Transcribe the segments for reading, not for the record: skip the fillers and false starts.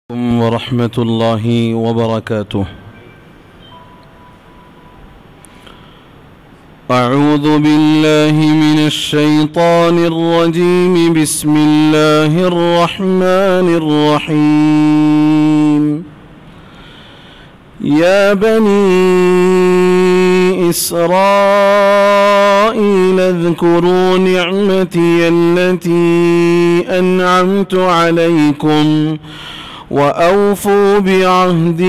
ورحمة الله وبركاته. أعوذ بالله من الشيطان الرجيم. بسم الله الرحمن الرحيم. يا بني إسرائيل اذكروا نعمتي التي أنعمت عليكم وأوفوا بعهدي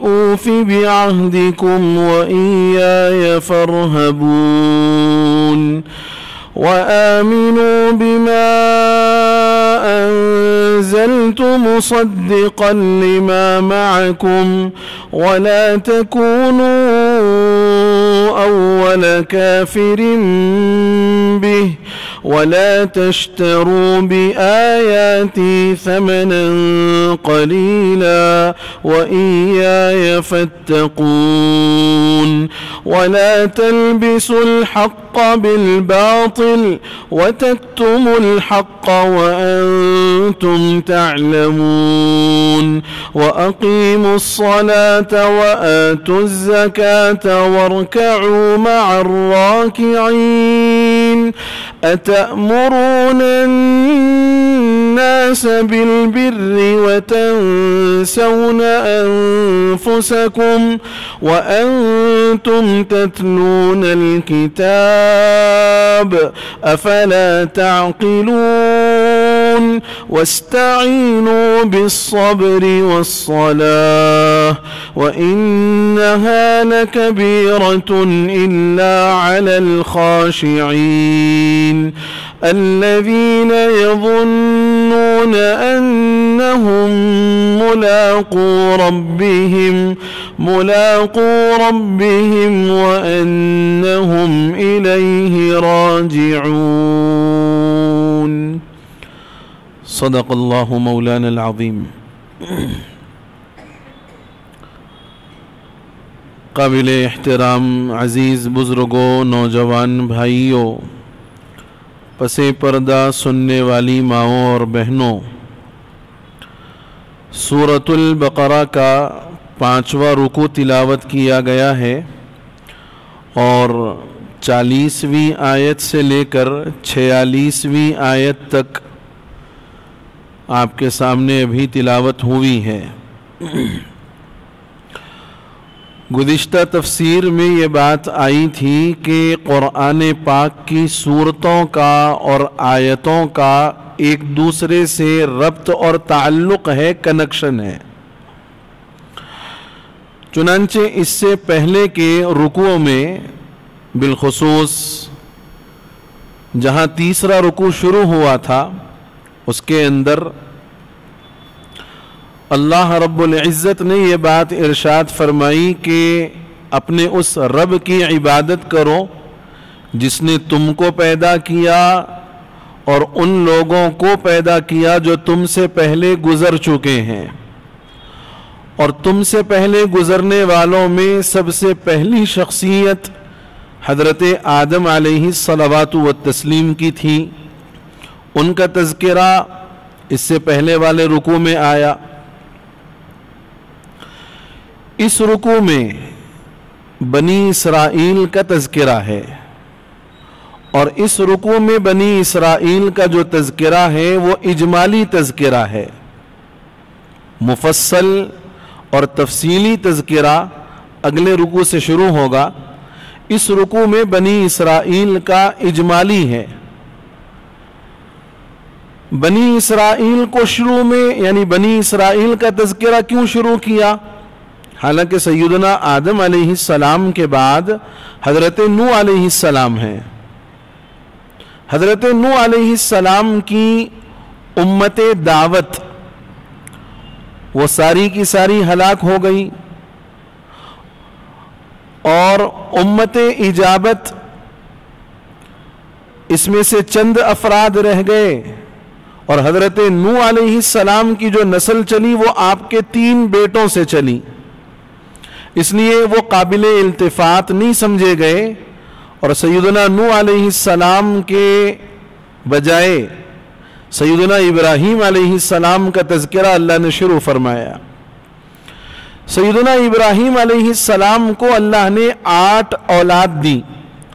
أوف بعهدكم وإياي فارهبون. وآمنوا بما أنزلت مصدقا لما معكم ولا تكونوا أول كافر به ولا تشتروا بآياتي ثمنا قليلا وإياي فاتقون. ولا تلبسوا الحق بالباطل وتكتموا الحق وأنتم تعلمون. وأقيموا الصلاة وآتوا الزكاة واركعوا مع الراكعين. أتأمرون الناس بالبر وتنسون أنفسكم وأنتم تتلون الكتاب أفلا تعقلون. واستعينوا بالصبر والصلاة وإنها لكبيرة إلا على الخاشعين الذين يظنون أنهم ملاقو ربهم وأنهم إليه راجعون. صدق الله مولانا العظيم. قابل احترام عزیز بزرگوں، نوجوان بھائیوں، پس پردہ سننے والی ماؤں اور بہنوں، سورۃ البقرہ کا 5واں رکوع تلاوت کیا گیا ہے اور 40ویں آیت سے لے کر 46ویں آیت تک آپ کے سامنے ابھی تلاوت ہوئی ہے۔ گزشتہ تفسیر میں یہ بات آئی تھی کہ قرآن پاک کی سورتوں کا اور آیتوں کا ایک دوسرے سے ربط اور تعلق ہے، کنیکشن ہے۔ چنانچہ اس سے پہلے کے رکوع میں بالخصوص جہاں تیسرا رکوع شروع ہوا تھا اس کے اندر اللہ رب العزت نے یہ بات ارشاد فرمائی کہ اپنے اس رب کی عبادت کرو جس نے تم کو پیدا کیا اور ان لوگوں کو پیدا کیا جو تم سے پہلے گزر چکے ہیں، اور تم سے پہلے گزرنے والوں میں سب سے پہلی شخصیت حضرت آدم علیہ الصلوات والتسلیم کی تھی۔ ان کا تذکرہ اس سے پہلے والے رکوع میں آیا۔ اس رکوع میں بنی اسرائیل کا تذکرہ ہے، اور اس رکوع میں بنی اسرائیل کا جو تذکرہ ہے وہ اجمالی تذکرہ ہے۔ مفصل اور تفصیلی تذکرہ اگلے رکوع سے شروع ہوگا۔ اس رکوع میں بنی اسرائیل کا اجمالی ہے۔ بنی اسرائیل کو شروع میں یعنی بنی اسرائیل کا تذکرہ کیوں شروع کیا؟ حالانکہ سیدنا آدم علیہ السلام کے بعد حضرت نوح علیہ السلام ہیں۔ حضرت نوح علیہ السلام کی امت دعوت وہ ساری کی ساری ہلاک ہو گئی، اور امت اجابت اس میں سے چند افراد رہ گئے، اور حضرت نوح علیہ السلام کی جو نسل چلی وہ آپ کے 3 بیٹوں سے چلی، اس لیے وہ قابل التفات نہیں سمجھے گئے، اور سیدنا نوح علیہ السلام کے بجائے سیدنا ابراہیم علیہ السلام کا تذکرہ اللہ نے شروع فرمایا۔ سیدنا ابراہیم علیہ السلام کو اللہ نے 8 اولاد دی،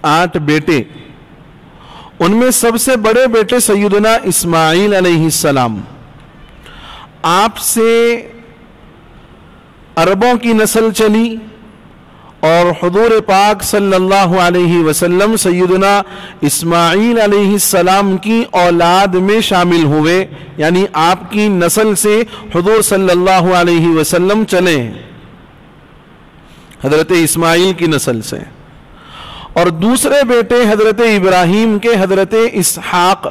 8 بیٹے۔ ان میں سب سے بڑے بیٹے سیدنا اسماعیل علیہ السلام، آپ سے عربوں کی نسل چلی اور حضور پاک صلی اللہ علیہ وسلم سیدنا اسماعیل علیہ السلام کی اولاد میں شامل ہوئے، یعنی آپ کی نسل سے حضور صلی اللہ علیہ وسلم چلے ہیں، حضرت اسماعیل کی نسل سے۔ اور دوسرے بیٹے حضرت ابراہیم کے حضرت اسحاق،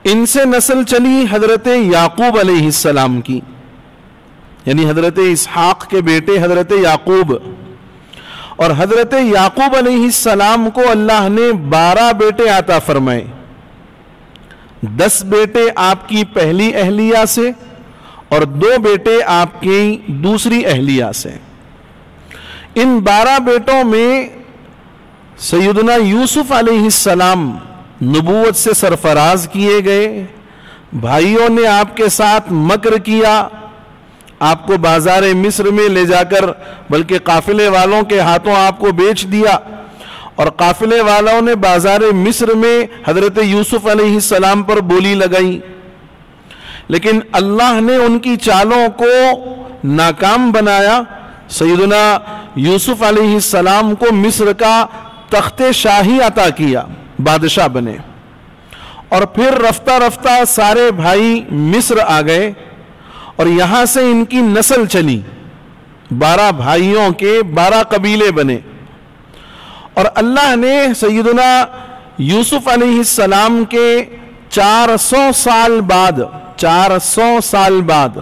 ان سے نسل چلی حضرت یعقوب علیہ السلام کی، یعنی حضرت اسحاق کے بیٹے حضرت یعقوب۔ اور حضرت یعقوب علیہ السلام کو اللہ نے 12 بیٹے عطا فرمائے، 10 بیٹے آپ کی پہلی اہلیہ سے اور 2 بیٹے آپ کی دوسری اہلیہ سے۔ ان 12 بیٹوں میں سیدنا یوسف علیہ السلام نبوت سے سرفراز کیے گئے، بھائیوں نے آپ کے ساتھ مکر کیا، آپ کو بازار مصر میں لے جا کر بلکہ قافلے والوں کے ہاتھوں آپ کو بیچ دیا، اور قافلے والوں نے بازار مصر میں حضرت یوسف علیہ السلام پر بولی لگائی، لیکن اللہ نے ان کی چالوں کو ناکام بنایا۔ سیدنا یوسف علیہ السلام کو مصر کا تخت شاہی عطا کیا، بادشاہ بنے، اور پھر رفتہ رفتہ سارے بھائی مصر آ گئے اور یہاں سے ان کی نسل چلی، 12 بھائیوں کے 12 قبیلے بنے۔ اور اللہ نے سیدنا یوسف علیہ السلام کے 400 سال بعد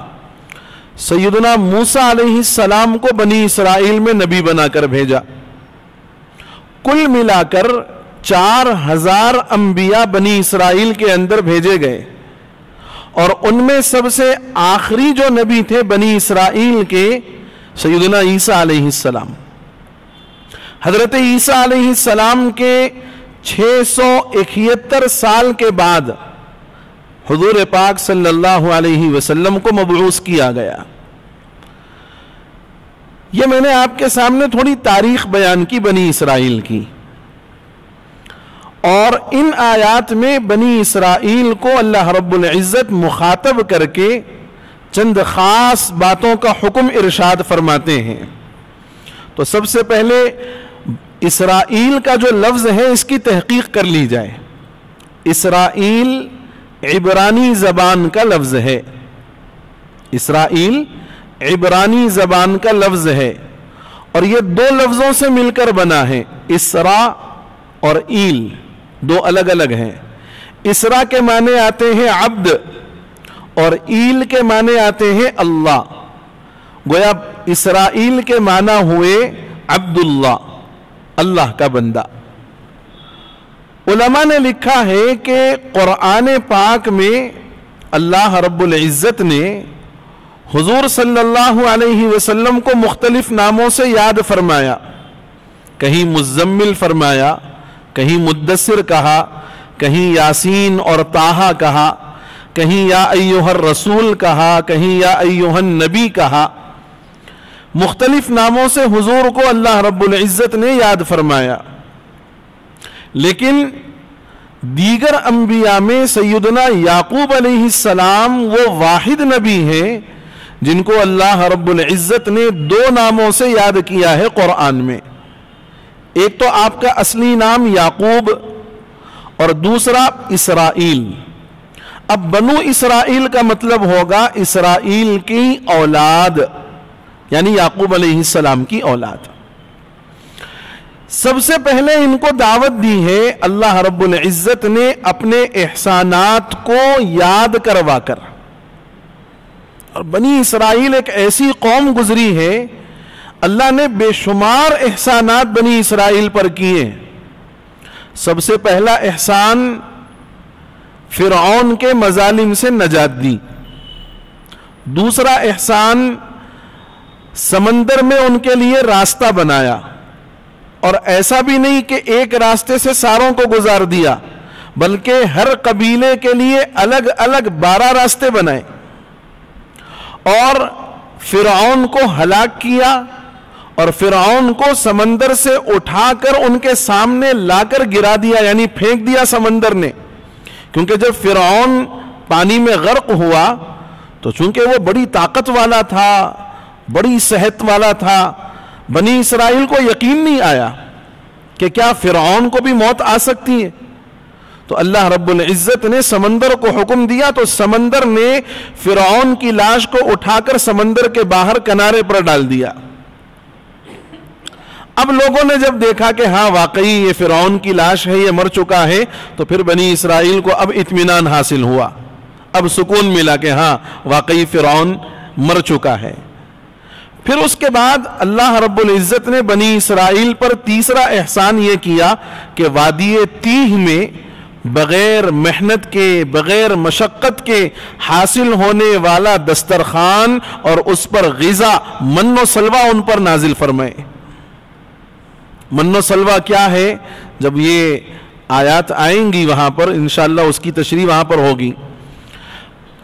سیدنا موسیٰ علیہ السلام کو بنی اسرائیل میں نبی بنا کر بھیجا۔ کل ملا کر 4000 انبیاء بنی اسرائیل کے اندر بھیجے گئے، اور ان میں سب سے آخری جو نبی تھے بنی اسرائیل کے سیدنا عیسیٰ علیہ السلام۔ حضرت عیسیٰ علیہ السلام کے 671 سال کے بعد حضور پاک صلی اللہ علیہ وسلم کو مبعوث کیا گیا۔ یہ میں نے آپ کے سامنے تھوڑی تاریخ بیان کی بنی اسرائیل کی، اور ان آیات میں بنی اسرائیل کو اللہ رب العزت مخاطب کر کے چند خاص باتوں کا حکم ارشاد فرماتے ہیں۔ تو سب سے پہلے اسرائیل کا جو لفظ ہے اس کی تحقیق کر لی جائے۔ اسرائیل عبرانی زبان کا لفظ ہے، اسرائیل عبرانی زبان کا لفظ ہے، اور یہ 2 لفظوں سے مل کر بنا ہے، اسرا اور ایل، 2 الگ الگ ہیں۔ اسرا کے معنی آتے ہیں عبد، اور ایل کے معنی آتے ہیں اللہ۔ گویا اسرائیل کے معنی ہوئے عبداللہ، اللہ کا بندہ۔ علماء نے لکھا ہے کہ قرآن پاک میں اللہ رب العزت نے حضور صلی اللہ علیہ وسلم کو مختلف ناموں سے یاد فرمایا، کہیں مزمل فرمایا، کہیں مدثر کہا، کہیں یاسین اور طٰہٰ کہا، کہیں یا ایھا الرسول کہا، کہیں یا ایھا النبی کہا۔ مختلف ناموں سے حضور کو اللہ رب العزت نے یاد فرمایا، لیکن دیگر انبیاء میں سیدنا یعقوب علیہ السلام وہ واحد نبی ہیں جن کو اللہ رب العزت نے 2 ناموں سے یاد کیا ہے قرآن میں۔ ایک تو آپ کا اصلی نام یعقوب اور دوسرا اسرائیل۔ اب بنو اسرائیل کا مطلب ہوگا اسرائیل کی اولاد، یعنی یعقوب علیہ السلام کی اولاد۔ سب سے پہلے ان کو دعوت دی ہے اللہ رب العزت نے اپنے احسانات کو یاد کروا کر۔ اور بنی اسرائیل ایک ایسی قوم گزری ہے، اللہ نے بے شمار احسانات بنی اسرائیل پر کیے۔ سب سے پہلا احسان فرعون کے مظالم سے نجات دی، دوسرا احسان سمندر میں ان کے لیے راستہ بنایا، اور ایسا بھی نہیں کہ ایک راستے سے ساروں کو گزار دیا، بلکہ ہر قبیلے کے لیے الگ الگ 12 راستے بنائے اور فرعون کو ہلاک کیا اور فرعون کو سمندر سے اٹھا کر ان کے سامنے لا کر گرا دیا، یعنی پھینک دیا سمندر نے. کیونکہ جب فرعون پانی میں غرق ہوا تو چونکہ وہ بڑی طاقت والا تھا، بڑی صحت والا تھا، بنی اسرائیل کو یقین نہیں آیا کہ کیا فرعون کو بھی موت آ سکتی ہے. تو اللہ رب العزت نے سمندر کو حکم دیا تو سمندر نے فرعون کی لاش کو اٹھا کر سمندر کے باہر کنارے پر ڈال دیا. اب لوگوں نے جب دیکھا کہ ہاں واقعی یہ فرعون کی لاش ہے، یہ مر چکا ہے، تو پھر بنی اسرائیل کو اب اطمینان حاصل ہوا، اب سکون ملا کہ ہاں واقعی فرعون مر چکا ہے. پھر اس کے بعد اللہ رب العزت نے بنی اسرائیل پر تیسرا احسان یہ کیا کہ وادی تیہ میں بغیر محنت کے، بغیر مشقت کے حاصل ہونے والا دسترخوان اور اس پر غذا من و سلوہ ان پر نازل فرمائے. من و سلوہ کیا ہے؟ جب یہ آیات آئیں گی وہاں پر انشاءاللہ اس کی تشریح وہاں پر ہوگی.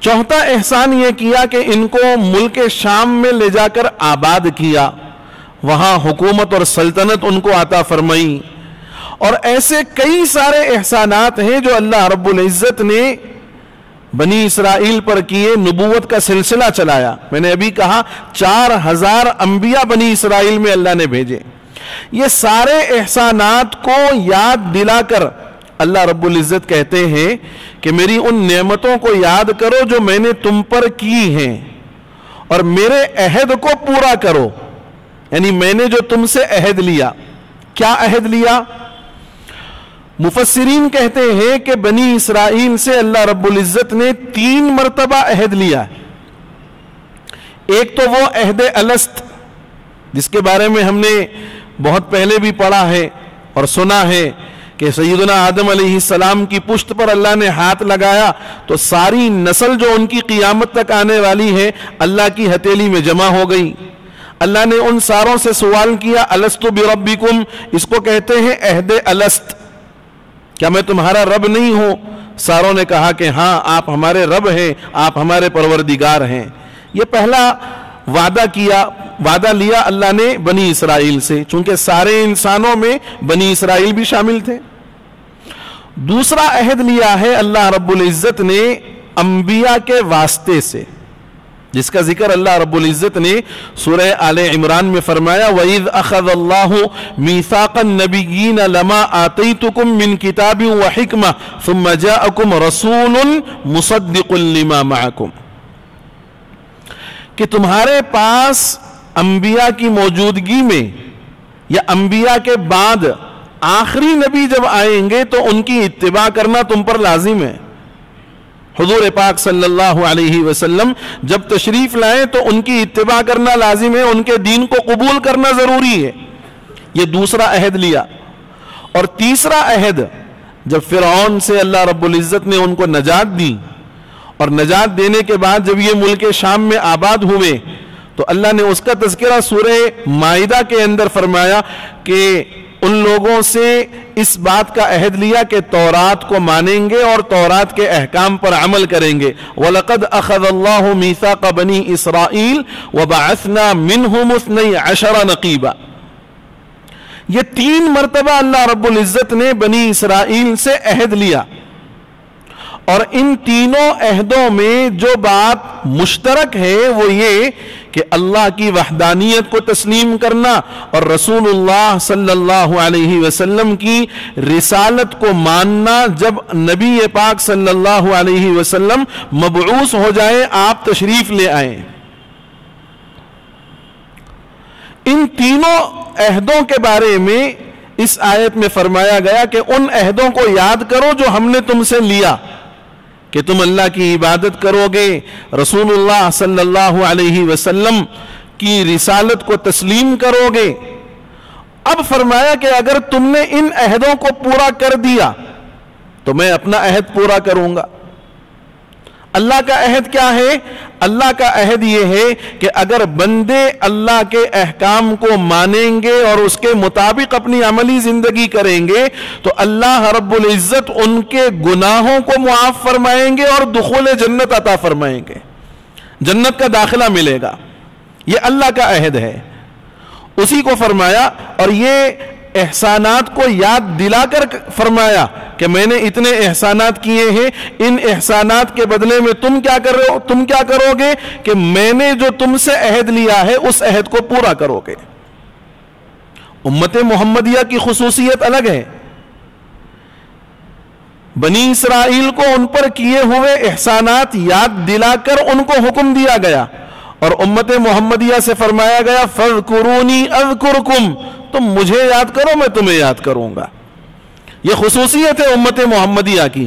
چوتھا احسان یہ کیا کہ ان کو ملک شام میں لے جا کر آباد کیا، وہاں حکومت اور سلطنت ان کو عطا فرمائی. اور ایسے کئی سارے احسانات ہیں جو اللہ رب العزت نے بنی اسرائیل پر کیے. نبوت کا سلسلہ چلایا، میں نے ابھی کہا 4000 انبیاء بنی اسرائیل میں اللہ نے بھیجے. یہ سارے احسانات کو یاد دلا کر اللہ رب العزت کہتے ہیں کہ میری ان نعمتوں کو یاد کرو جو میں نے تم پر کی ہیں اور میرے عہد کو پورا کرو. یعنی میں نے جو تم سے عہد لیا. کیا عہد لیا؟ مفسرین کہتے ہیں کہ بنی اسرائیل سے اللہ رب العزت نے 3 مرتبہ عہد لیا. ایک تو وہ عہد الست جس کے بارے میں ہم نے بہت پہلے بھی پڑھا ہے اور سنا ہے کہ سیدنا آدم علیہ السلام کی پشت پر اللہ نے ہاتھ لگایا تو ساری نسل جو ان کی قیامت تک آنے والی ہے اللہ کی ہتھیلی میں جمع ہو گئی. اللہ نے ان ساروں سے سوال کیا الست بربکم، اس کو کہتے ہیں عہد الست، کیا میں تمہارا رب نہیں ہوں؟ ساروں نے کہا کہ ہاں آپ ہمارے رب ہیں، آپ ہمارے پروردگار ہیں. یہ پہلا وعدہ لیا اللہ نے بنی اسرائیل سے، چونکہ سارے انسانوں میں بنی اسرائیل بھی شامل تھے. دوسرا عہد لیا ہے اللہ رب العزت نے انبیاء کے واسطے سے، جس کا ذکر اللہ رب العزت نے سورہ آل عمران میں فرمایا وَإِذْ أَخَذَ اللَّهُ مِيثَاقَ النَّبِيِّينَ لَمَا آتَيْتُكُم مِّن كِتَابٍ وَحِكْمَةٍ ثُمَّ جَاءَكُمْ رَسُولٌ مُصَدِّقٌ لِّمَا مَعَكُمْ، کہ تمہارے پاس انبیاء کی موجودگی میں یا انبیاء کے بعد آخری نبی جب آئیں گے تو ان کی اتباع کرنا تم پر لازم ہے. حضور پاک صلی اللہ علیہ وسلم جب تشریف لائیں تو ان کی اتباع کرنا لازم ہے، ان کے دین کو قبول کرنا ضروری ہے. یہ دوسرا عہد لیا. اور تیسرا عہد جب فرعون سے اللہ رب العزت نے ان کو نجات دی اور نجات دینے کے بعد جب یہ ملک شام میں آباد ہوئے تو اللہ نے اس کا تذکرہ سورہ مائدہ کے اندر فرمایا کہ ان لوگوں سے اس بات کا عہد لیا کہ تورات کو مانیں گے اور تورات کے احکام پر عمل کریں گے. وَلَقَدْ أَخَذَ اللَّهُ مِيثَاقَ بَنِي إِسْرَائِيلَ وَبَعَثْنَا مِنْهُمُ 12 نَقِيبًا. یہ 3 مرتبہ اللہ رب العزت نے بنی اسرائیل سے عہد لیا، اور ان تینوں عہدوں میں جو بات مشترک ہے وہ یہ کہ اللہ کی وحدانیت کو تسلیم کرنا اور رسول اللہ صلی اللہ علیہ وسلم کی رسالت کو ماننا. جب نبی پاک صلی اللہ علیہ وسلم مبعوث ہو جائے، آپ تشریف لے آئیں. ان تینوں عہدوں کے بارے میں اس آیت میں فرمایا گیا کہ ان عہدوں کو یاد کرو جو ہم نے تم سے لیا کہ تم اللہ کی عبادت کرو گے، رسول اللہ صلی اللہ علیہ وسلم کی رسالت کو تسلیم کرو گے. اب فرمایا کہ اگر تم نے ان عہدوں کو پورا کر دیا تو میں اپنا عہد پورا کروں گا. اللہ کا عہد کیا ہے؟ اللہ کا عہد یہ ہے کہ اگر بندے اللہ کے احکام کو مانیں گے اور اس کے مطابق اپنی عملی زندگی کریں گے تو اللہ رب العزت ان کے گناہوں کو معاف فرمائیں گے اور دخول جنت عطا فرمائیں گے، جنت کا داخلہ ملے گا۔ یہ اللہ کا عہد ہے، اسی کو فرمایا، اور یہ احسانات کو یاد دلا کر فرمایا کہ میں نے اتنے احسانات کیے ہیں، ان احسانات کے بدلے میں تم کیا کرو گے کہ میں نے جو تم سے عہد لیا ہے اس عہد کو پورا کرو گے۔ امت محمدیہ کی خصوصیت الگ ہے، بنی اسرائیل کو ان پر کیے ہوئے احسانات یاد دلا کر ان کو حکم دیا گیا، اور امت محمدیہ سے فرمایا گیا فَاذْكُرُونِي أَذْكُرْكُمْ، تم مجھے یاد کرو میں تمہیں یاد کروں گا۔ یہ خصوصیت ہے امت محمدیہ کی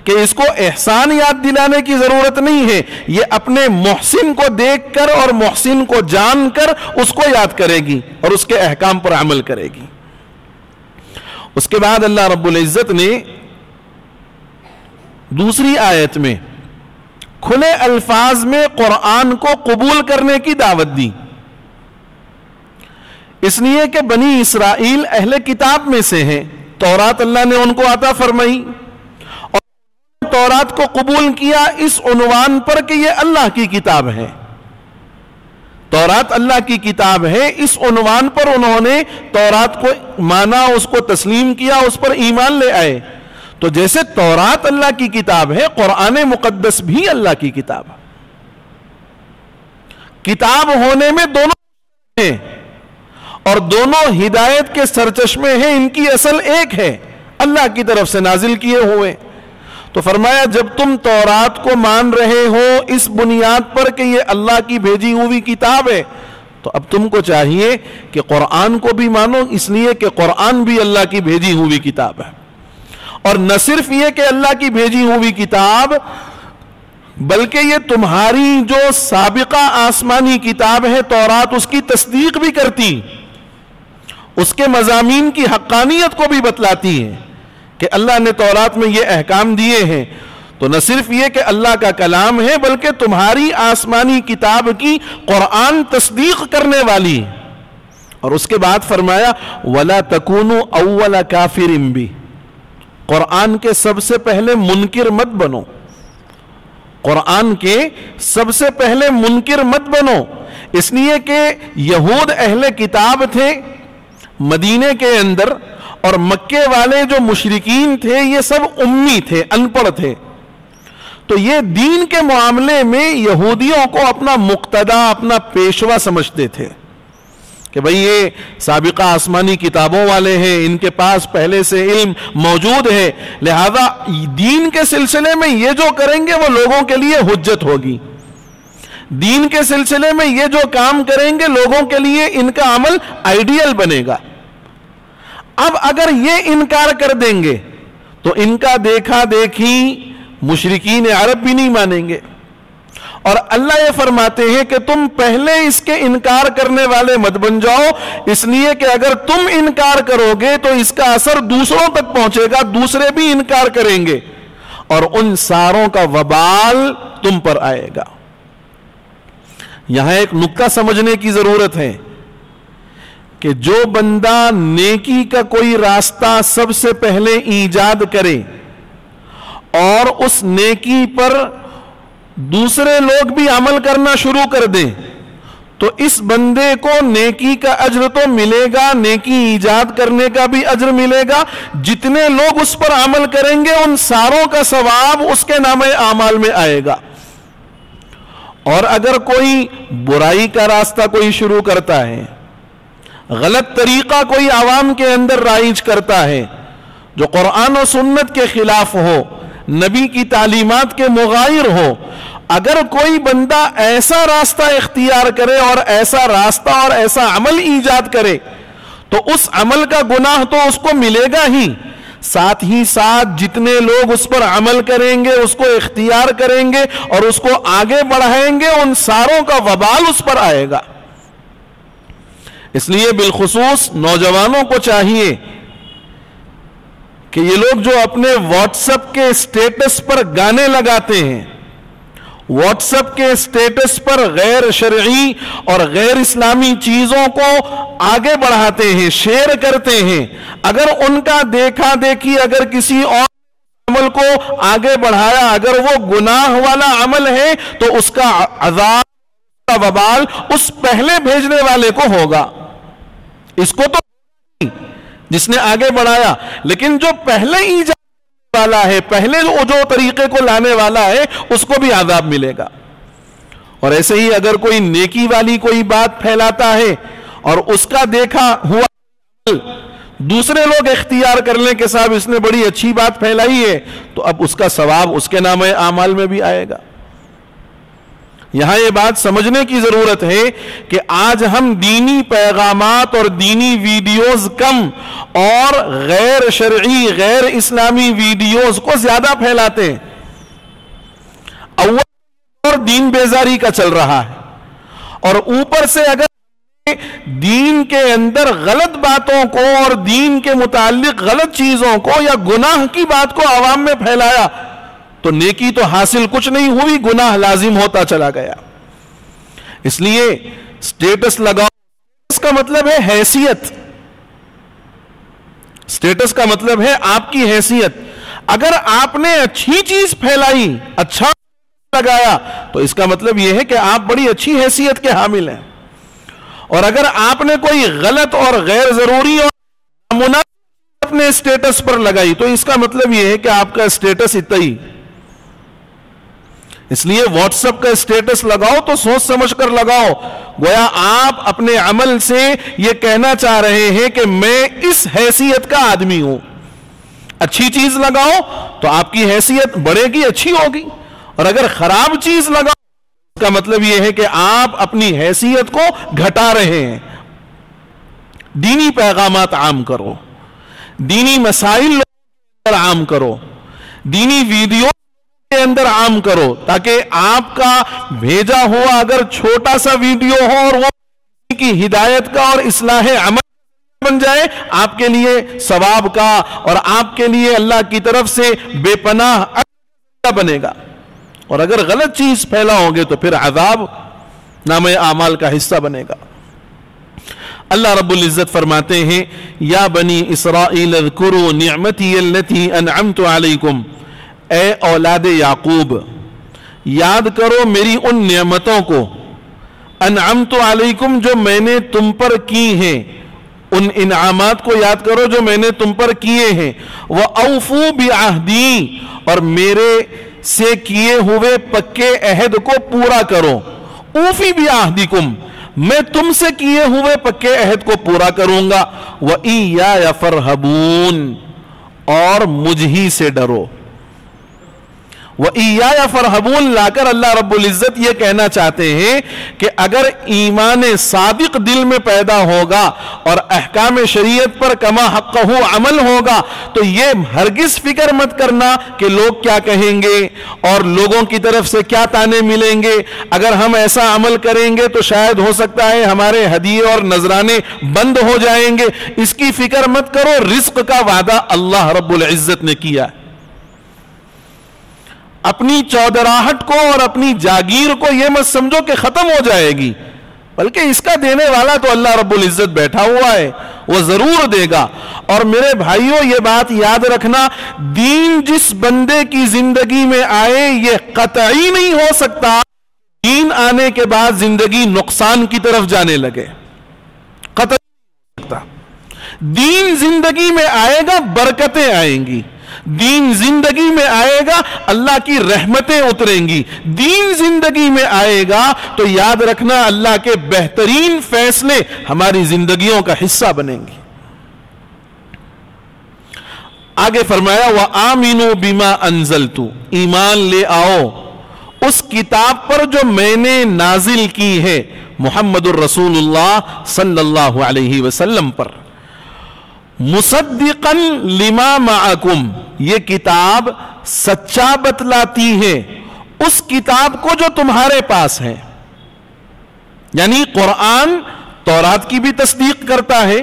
کہ اس کو احسان یاد دلانے کی ضرورت نہیں ہے، یہ اپنے محسن کو دیکھ کر اور محسن کو جان کر اس کو یاد کرے گی اور اس کے احکام پر عمل کرے گی۔ اس کے بعد اللہ رب العزت نے دوسری آیت میں کھلے الفاظ میں قرآن کو قبول کرنے کی دعوت دی، اس لیے کہ بنی اسرائیل اہل کتاب میں سے ہیں، تورات اللہ نے ان کو عطا فرمائی اور تورات کو قبول کیا اس عنوان پر کہ یہ اللہ کی کتاب ہے، تورات اللہ کی کتاب ہے، اس عنوان پر انہوں نے تورات کو مانا، اس کو تسلیم کیا، اس پر ایمان لے آئے۔ تو جیسے تورات اللہ کی کتاب ہے، قرآن مقدس بھی اللہ کی کتاب ہے۔ کتاب ہونے میں دونوں ہیں اور دونوں ہدایت کے سرچشمے ہیں، ان کی اصل ایک ہے، اللہ کی طرف سے نازل کیے ہوئے۔ تو فرمایا جب تم تورات کو مان رہے ہو اس بنیاد پر کہ یہ اللہ کی بھیجی ہوئی کتاب ہے، تو اب تم کو چاہیے کہ قرآن کو بھی مانو، اس لیے کہ قرآن بھی اللہ کی بھیجی ہوئی کتاب ہے۔ اور نہ صرف یہ کہ اللہ کی بھیجی ہوئی کتاب، بلکہ یہ تمہاری جو سابقہ آسمانی کتاب ہے تورات، اس کی تصدیق بھی کرتی، اس کے مضامین کی حقانیت کو بھی بتلاتی ہے کہ اللہ نے تورات میں یہ احکام دیے ہیں۔ تو نہ صرف یہ کہ اللہ کا کلام ہے بلکہ تمہاری آسمانی کتاب کی قرآن تصدیق کرنے والی۔ اور اس کے بعد فرمایا وَلَا تَكُونُوا أَوَّلَ كَافِرٍ بِهِ، قرآن کے سب سے پہلے منکر مت بنو، قرآن کے سب سے پہلے منکر مت بنو، اس لیے کہ یہود اہل کتاب تھے مدینے کے اندر، اور مکے والے جو مشرکین تھے یہ سب امی تھے، ان پڑھ تھے۔ تو یہ دین کے معاملے میں یہودیوں کو اپنا مقتدا، اپنا پیشوا سمجھتے تھے کہ بھئی یہ سابقہ آسمانی کتابوں والے ہیں، ان کے پاس پہلے سے علم موجود ہے، لہذا دین کے سلسلے میں یہ جو کریں گے وہ لوگوں کے لیے حجت ہوگی، دین کے سلسلے میں یہ جو کام کریں گے لوگوں کے لیے ان کا عمل آئیڈیل بنے گا۔ اب اگر یہ انکار کر دیں گے تو ان کا دیکھا دیکھی مشرکین عرب بھی نہیں مانیں گے، اور اللہ یہ فرماتے ہیں کہ تم پہلے اس کے انکار کرنے والے مت بن جاؤ، اس لیے کہ اگر تم انکار کرو گے تو اس کا اثر دوسروں تک پہنچے گا، دوسرے بھی انکار کریں گے اور ان ساروں کا وبال تم پر آئے گا۔ یہاں ایک نکتہ سمجھنے کی ضرورت ہے کہ جو بندہ نیکی کا کوئی راستہ سب سے پہلے ایجاد کرے اور اس نیکی پر دوسرے لوگ بھی عمل کرنا شروع کر دیں تو اس بندے کو نیکی کا اجر تو ملے گا، نیکی ایجاد کرنے کا بھی اجر ملے گا، جتنے لوگ اس پر عمل کریں گے ان ساروں کا ثواب اس کے نامہ اعمال میں آئے گا۔ اور اگر کوئی برائی کا راستہ کوئی شروع کرتا ہے، غلط طریقہ کوئی عوام کے اندر رائج کرتا ہے جو قرآن و سنت کے خلاف ہو، نبی کی تعلیمات کے مغائر ہو، اگر کوئی بندہ ایسا راستہ اختیار کرے اور ایسا راستہ اور ایسا عمل ایجاد کرے تو اس عمل کا گناہ تو اس کو ملے گا ہی، ساتھ ہی ساتھ جتنے لوگ اس پر عمل کریں گے، اس کو اختیار کریں گے اور اس کو آگے بڑھائیں گے، ان ساروں کا وبال اس پر آئے گا۔ اس لیے بالخصوص نوجوانوں کو چاہیے کہ یہ لوگ جو اپنے واٹس ایپ کے سٹیٹس پر گانے لگاتے ہیں واٹس ایپ کے سٹیٹس پر غیر شرعی اور غیر اسلامی چیزوں کو آگے بڑھاتے ہیں، شیئر کرتے ہیں، اگر ان کا دیکھا دیکھی اگر کسی اور عمل کو آگے بڑھایا، اگر وہ گناہ والا عمل ہے تو اس کا عذاب کا وبال اس پہلے بھیجنے والے کو ہوگا. اس کو تو جس نے آگے بڑھایا، لیکن جو پہلے ایجاد والا ہے، پہلے جو طریقے کو لانے والا ہے، اس کو بھی عذاب ملے گا. اور ایسے ہی اگر کوئی نیکی والی کوئی بات پھیلاتا ہے اور اس کا دیکھا ہوا دوسرے لوگ اختیار کر لیں کہ صاحب اس نے بڑی اچھی بات پھیلائی ہے، تو اب اس کا ثواب اس کے نامہ اعمال میں بھی آئے گا. یہاں یہ بات سمجھنے کی ضرورت ہے کہ آج ہم دینی پیغامات اور دینی ویڈیوز کم اور غیر شرعی غیر اسلامی ویڈیوز کو زیادہ پھیلاتے ہیں. اول اور دین بیزاری کا چل رہا ہے، اور اوپر سے اگر دین کے اندر غلط باتوں کو اور دین کے متعلق غلط چیزوں کو یا گناہ کی بات کو عوام میں پھیلایا تو نیکی تو حاصل کچھ نہیں ہوئی، گناہ لازم ہوتا چلا گیا. اس لیے سٹیٹس لگاؤ، اس کا مطلب ہے حیثیت. سٹیٹس کا مطلب ہے آپ کی حیثیت. اگر آپ نے اچھی چیز پھیلائی، اچھا لگایا، تو اس کا مطلب یہ ہے کہ آپ بڑی اچھی حیثیت کے حامل ہیں. اور اگر آپ نے کوئی غلط اور غیر ضروری اور مناسب اپنے سٹیٹس پر لگائی تو اس کا مطلب یہ ہے کہ آپ کا سٹیٹس اتنا ہی. اس لیے واٹس ایپ کا سٹیٹس لگاؤ تو سوچ سمجھ کر لگاؤ، گویا آپ اپنے عمل سے یہ کہنا چاہ رہے ہیں کہ میں اس حیثیت کا آدمی ہوں. اچھی چیز لگاؤ تو آپ کی حیثیت بڑھے گی، اچھی ہوگی. اور اگر خراب چیز لگاؤ اس کا مطلب یہ ہے کہ آپ اپنی حیثیت کو گھٹا رہے ہیں. دینی پیغامات عام کرو، دینی مسائل عام کرو، دینی ویڈیو کے اندر عام کرو، تاکہ آپ کا بھیجا ہوا اگر چھوٹا سا ویڈیو ہو اور وہ کی ہدایت کا اور اصلاح عمل بن جائے، آپ کے لیے ثواب کا اور آپ کے لیے اللہ کی طرف سے بے پناہ اجر بنے گا. اور اگر غلط چیز پھیلاؤ گے تو پھر عذاب نامہ اعمال کا حصہ بنے گا. اللہ رب العزت فرماتے ہیں یا بنی اسرائیل اذکروا نعمتی التي انعمت علیکم، اے اولاد یعقوب یاد کرو میری ان نعمتوں کو، انعمت علیکم جو میں نے تم پر کی ہیں، ان انعامات کو یاد کرو جو میں نے تم پر کیے ہیں. وَأَوْفُوا بِعَهْدِي، اور میرے سے کیے ہوئے پکے عہد کو پورا کرو. اوفی بعہدکم، میں تم سے کیے ہوئے پکے عہد کو پورا کروں گا. وَإِيَّايَ فَارْهَبُونَ، اور مجھ ہی سے ڈرو. وَإِيَّايَ فَارْهَبُونَ لا کر اللہ رب العزت یہ کہنا چاہتے ہیں کہ اگر ایمان صادق دل میں پیدا ہوگا اور احکام شریعت پر کما حقہ عمل ہوگا تو یہ ہرگز فکر مت کرنا کہ لوگ کیا کہیں گے اور لوگوں کی طرف سے کیا تانے ملیں گے. اگر ہم ایسا عمل کریں گے تو شاید ہو سکتا ہے ہمارے ہدیے اور نذرانے بند ہو جائیں گے. اس کی فکر مت کرو، رزق کا وعدہ اللہ رب العزت نے کیا. اپنی چودراہٹ کو اور اپنی جاگیر کو یہ مت سمجھو کہ ختم ہو جائے گی، بلکہ اس کا دینے والا تو اللہ رب العزت بیٹھا ہوا ہے، وہ ضرور دے گا. اور میرے بھائیوں یہ بات یاد رکھنا، دین جس بندے کی زندگی میں آئے یہ قطعی نہیں ہو سکتا دین آنے کے بعد زندگی نقصان کی طرف جانے لگے. قطعی نہیں ہو سکتا. دین زندگی میں آئے گا برکتیں آئیں گی، دین زندگی میں آئے گا اللہ کی رحمتیں اتریں گی. دین زندگی میں آئے گا تو یاد رکھنا اللہ کے بہترین فیصلے ہماری زندگیوں کا حصہ بنیں گے. آگے فرمایا وَآمِنُوا بِمَا أَنزَلْتُ، ایمان لے آؤ اس کتاب پر جو میں نے نازل کی ہے محمد الرسول اللہ صلی اللہ علیہ وسلم پر. مصدقاً لما معکم، یہ کتاب سچا بتلاتی ہے اس کتاب کو جو تمہارے پاس ہے. یعنی قرآن تورات کی بھی تصدیق کرتا ہے،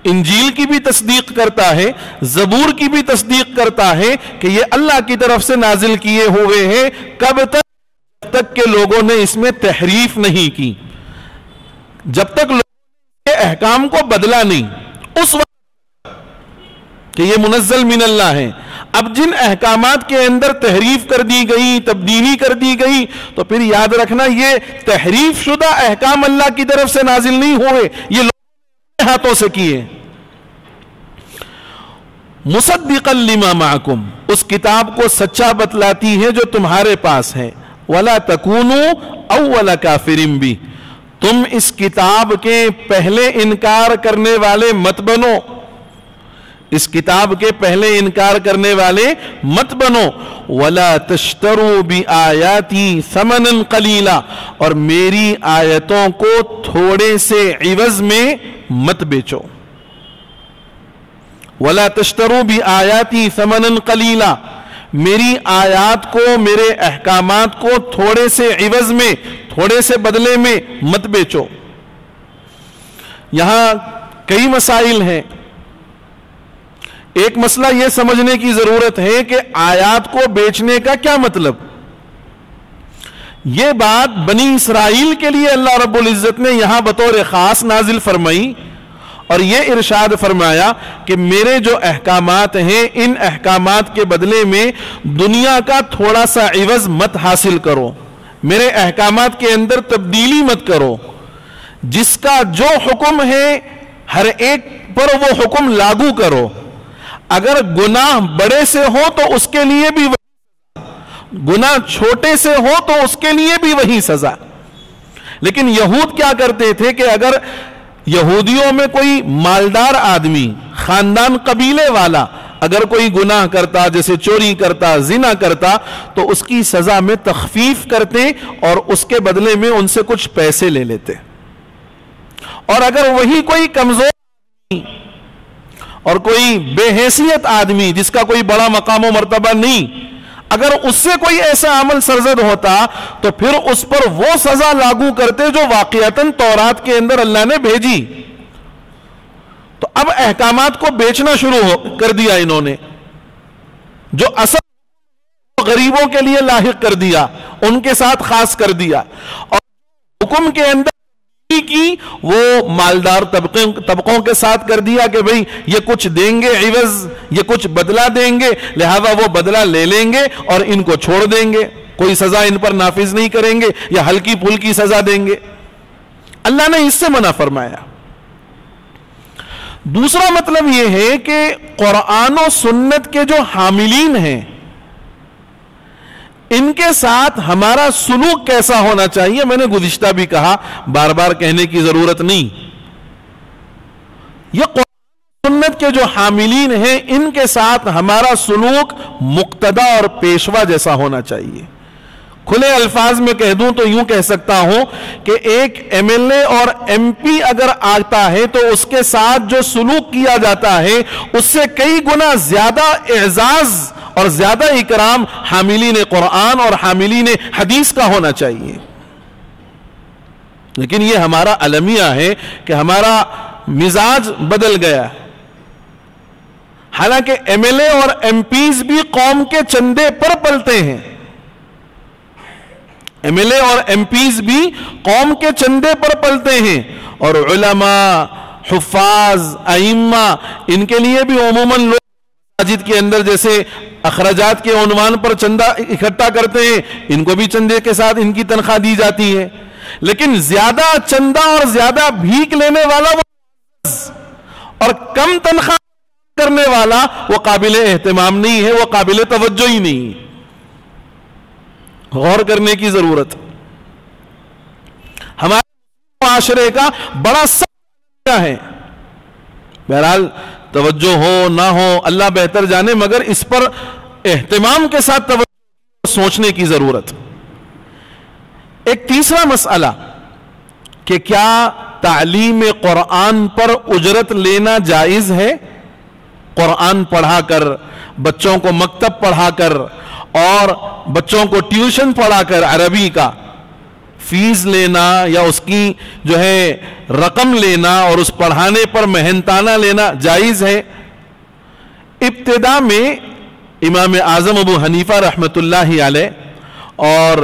انجیل کی بھی تصدیق کرتا ہے، زبور کی بھی تصدیق کرتا ہے کہ یہ اللہ کی طرف سے نازل کیے ہوئے ہیں. کب تک؟ تک کہ لوگوں نے اس میں تحریف نہیں کی، جب تک لوگوں نے احکام کو بدلا نہیں، اس وقت کہ یہ منزل من اللہ ہے. اب جن احکامات کے اندر تحریف کر دی گئی، تبدیلی کر دی گئی، تو پھر یاد رکھنا یہ تحریف شدہ احکام اللہ کی طرف سے نازل نہیں ہوئے، یہ لوگوں نے ہاتھوں سے کیے. مصدقا لما معکم، اس کتاب کو سچا بتلاتی ہے جو تمہارے پاس ہے. ولا تکونوا اول کافر بھی، تم اس کتاب کے پہلے انکار کرنے والے مت بنو، اس کتاب کے پہلے انکار کرنے والے مت بنو. ولا تشتروا بآیاتی ثمنا قلیلا، اور میری آیتوں کو تھوڑے سے عوض میں مت بیچو. ولا تشتروا بآیاتی ثمنا قلیلا، میری آیات کو، میرے احکامات کو تھوڑے سے عوض میں، تھوڑے سے بدلے میں مت بیچو. یہاں کئی مسائل ہیں. ایک مسئلہ یہ سمجھنے کی ضرورت ہے کہ آیات کو بیچنے کا کیا مطلب. یہ بات بنی اسرائیل کے لیے اللہ رب العزت نے یہاں بطور خاص نازل فرمائی، اور یہ ارشاد فرمایا کہ میرے جو احکامات ہیں ان احکامات کے بدلے میں دنیا کا تھوڑا سا عوض مت حاصل کرو، میرے احکامات کے اندر تبدیلی مت کرو. جس کا جو حکم ہے ہر ایک پر وہ حکم لاگو کرو. اگر گناہ بڑے سے ہو تو اس کے لیے بھی وہی، گناہ چھوٹے سے ہو تو اس کے لیے بھی وہی سزا. لیکن یہود کیا کرتے تھے کہ اگر یہودیوں میں کوئی مالدار آدمی، خاندان قبیلے والا اگر کوئی گناہ کرتا، جیسے چوری کرتا، زنا کرتا، تو اس کی سزا میں تخفیف کرتے اور اس کے بدلے میں ان سے کچھ پیسے لے لیتے. اور اگر وہی کوئی کمزور اور کوئی بے حیثیت آدمی جس کا کوئی بڑا مقام و مرتبہ نہیں، اگر اس سے کوئی ایسا عمل سرزد ہوتا تو پھر اس پر وہ سزا لاگو کرتے جو واقعتاً تورات کے اندر اللہ نے بھیجی. تو اب احکامات کو بیچنا شروع کر دیا انہوں نے، جو اصل غریبوں کے لیے لاحق کر دیا، ان کے ساتھ خاص کر دیا. اور حکم کے اندر کی وہ مالدار طبقوں کے ساتھ کر دیا کہ بھئی یہ کچھ دیں گے عوض، یہ کچھ بدلہ دیں گے، لہذا وہ بدلہ لے لیں گے اور ان کو چھوڑ دیں گے، کوئی سزا ان پر نافذ نہیں کریں گے یا ہلکی پھلکی سزا دیں گے. اللہ نے اس سے منع فرمایا. دوسرا مطلب یہ ہے کہ قرآن و سنت کے جو حاملین ہیں ان کے ساتھ ہمارا سلوک کیسا ہونا چاہیے. میں نے گزشتہ بھی کہا، بار بار کہنے کی ضرورت نہیں. یہ قرآن سنت کے جو حاملین ہیں ان کے ساتھ ہمارا سلوک مقتدا اور پیشوا جیسا ہونا چاہیے. کھلے الفاظ میں کہہ دوں تو یوں کہہ سکتا ہوں کہ ایک ایم ایل اے اور ایم پی اگر آتا ہے تو اس کے ساتھ جو سلوک کیا جاتا ہے اس سے کئی گنا زیادہ اعزاز اور زیادہ اکرام حاملین قرآن اور حاملین حدیث کا ہونا چاہیے. لیکن یہ ہمارا المیہ ہے کہ ہمارا مزاج بدل گیا. حالانکہ ایم ایل اے اور ایم پیز بھی قوم کے چندے پر پلتے ہیں، ایم ایل اے اور ایم پیز بھی قوم کے چندے پر پلتے ہیں. اور علماء، حفاظ، ائمہ، ان کے لیے بھی عموماً لوگ مساجد کے اندر جیسے اخراجات کے عنوان پر چندہ اکٹھا کرتے ہیں، ان کو بھی چندے کے ساتھ ان کی تنخواہ دی جاتی ہے. لیکن زیادہ چندہ اور زیادہ بھیک لینے والا وہ اور کم تنخواہ کرنے والا وہ قابل اہتمام نہیں ہے، وہ قابل توجہ ہی نہیں. غور کرنے کی ضرورت. ہمارے معاشرے کا بڑا سخت ہے. بہرحال توجہ ہو نہ ہو اللہ بہتر جانے، مگر اس پر اہتمام کے ساتھ توجہ سوچنے کی ضرورت. ایک تیسرا مسئلہ کہ کیا تعلیم قرآن پر اجرت لینا جائز ہے؟ قرآن پڑھا کر، بچوں کو مکتب پڑھا کر اور بچوں کو ٹیوشن پڑھا کر عربی کا فیس لینا یا اس کی جو ہے رقم لینا اور اس پڑھانے پر محنتانہ لینا جائز ہے؟ ابتدا میں امام اعظم ابو حنیفہ رحمت اللہ علیہ اور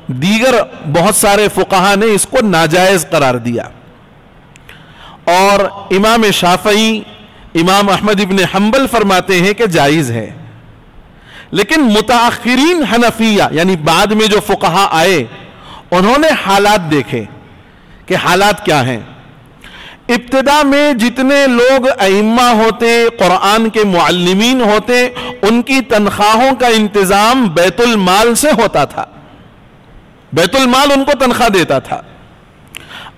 دیگر بہت سارے فقہا نے اس کو ناجائز قرار دیا، اور امام شافعی، امام احمد ابن حنبل فرماتے ہیں کہ جائز ہے. لیکن متاخرین حنفیہ یعنی بعد میں جو فقہا آئے انہوں نے حالات دیکھے کہ حالات کیا ہیں. ابتدا میں جتنے لوگ ائمہ ہوتے، قرآن کے معلمین ہوتے، ان کی تنخواہوں کا انتظام بیت المال سے ہوتا تھا، بیت المال ان کو تنخواہ دیتا تھا.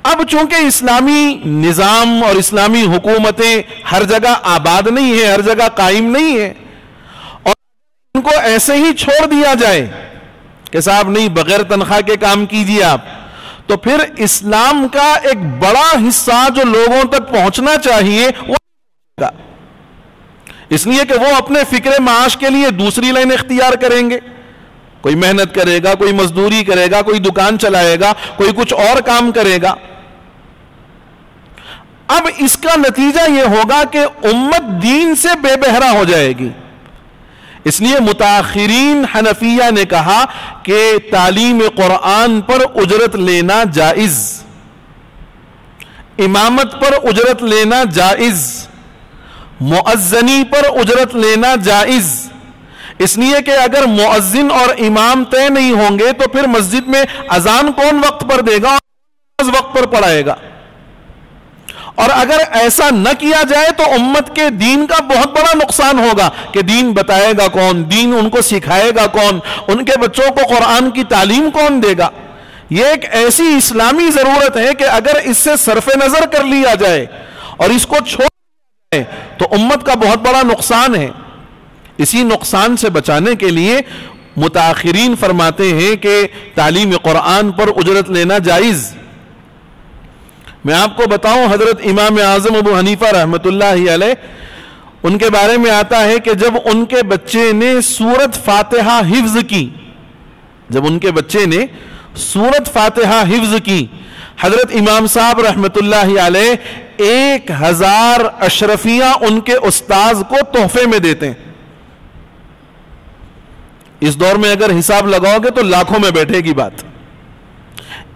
اب چونکہ اسلامی نظام اور اسلامی حکومتیں ہر جگہ آباد نہیں ہیں، ہر جگہ قائم نہیں ہیں، اور ان کو ایسے ہی چھوڑ دیا جائے کہ صاحب نہیں بغیر تنخواہ کے کام کیجیے آپ، تو پھر اسلام کا ایک بڑا حصہ جو لوگوں تک پہنچنا چاہیے وہ گا، اس لیے کہ وہ اپنے فکر معاش کے لیے دوسری لائن اختیار کریں گے. کوئی محنت کرے گا، کوئی مزدوری کرے گا، کوئی دکان چلائے گا، کوئی کچھ اور کام کرے گا. اب اس کا نتیجہ یہ ہوگا کہ امت دین سے بے بہرا ہو جائے گی. اس لیے متاخرین حنفیہ نے کہا کہ تعلیم قرآن پر اجرت لینا جائز، امامت پر اجرت لینا جائز، مؤذنی پر اجرت لینا جائز. اس لیے کہ اگر مؤذن اور امام طے نہیں ہوں گے تو پھر مسجد میں اذان کون وقت پر دے گا اور وقت پر پڑھائے گا. اور اگر ایسا نہ کیا جائے تو امت کے دین کا بہت بڑا نقصان ہوگا کہ دین بتائے گا کون، دین ان کو سکھائے گا کون، ان کے بچوں کو قرآن کی تعلیم کون دے گا. یہ ایک ایسی اسلامی ضرورت ہے کہ اگر اس سے صرف نظر کر لیا جائے اور اس کو چھوڑ دیا جائے تو امت کا بہت بڑا نقصان ہے. اسی نقصان سے بچانے کے لیے متاخرین فرماتے ہیں کہ تعلیم قرآن پر اجرت لینا جائز. میں آپ کو بتاؤں، حضرت امام اعظم ابو حنیفہ رحمۃ اللہ علیہ، ان کے بارے میں آتا ہے کہ جب ان کے بچے نے سورت فاتحہ حفظ کی، جب ان کے بچے نے سورت فاتحہ حفظ کی، حضرت امام صاحب رحمۃ اللہ علیہ 1000 اشرفیہ ان کے استاذ کو تحفے میں دیتے ہیں. اس دور میں اگر حساب لگاؤ گے تو لاکھوں میں بیٹھے گی بات.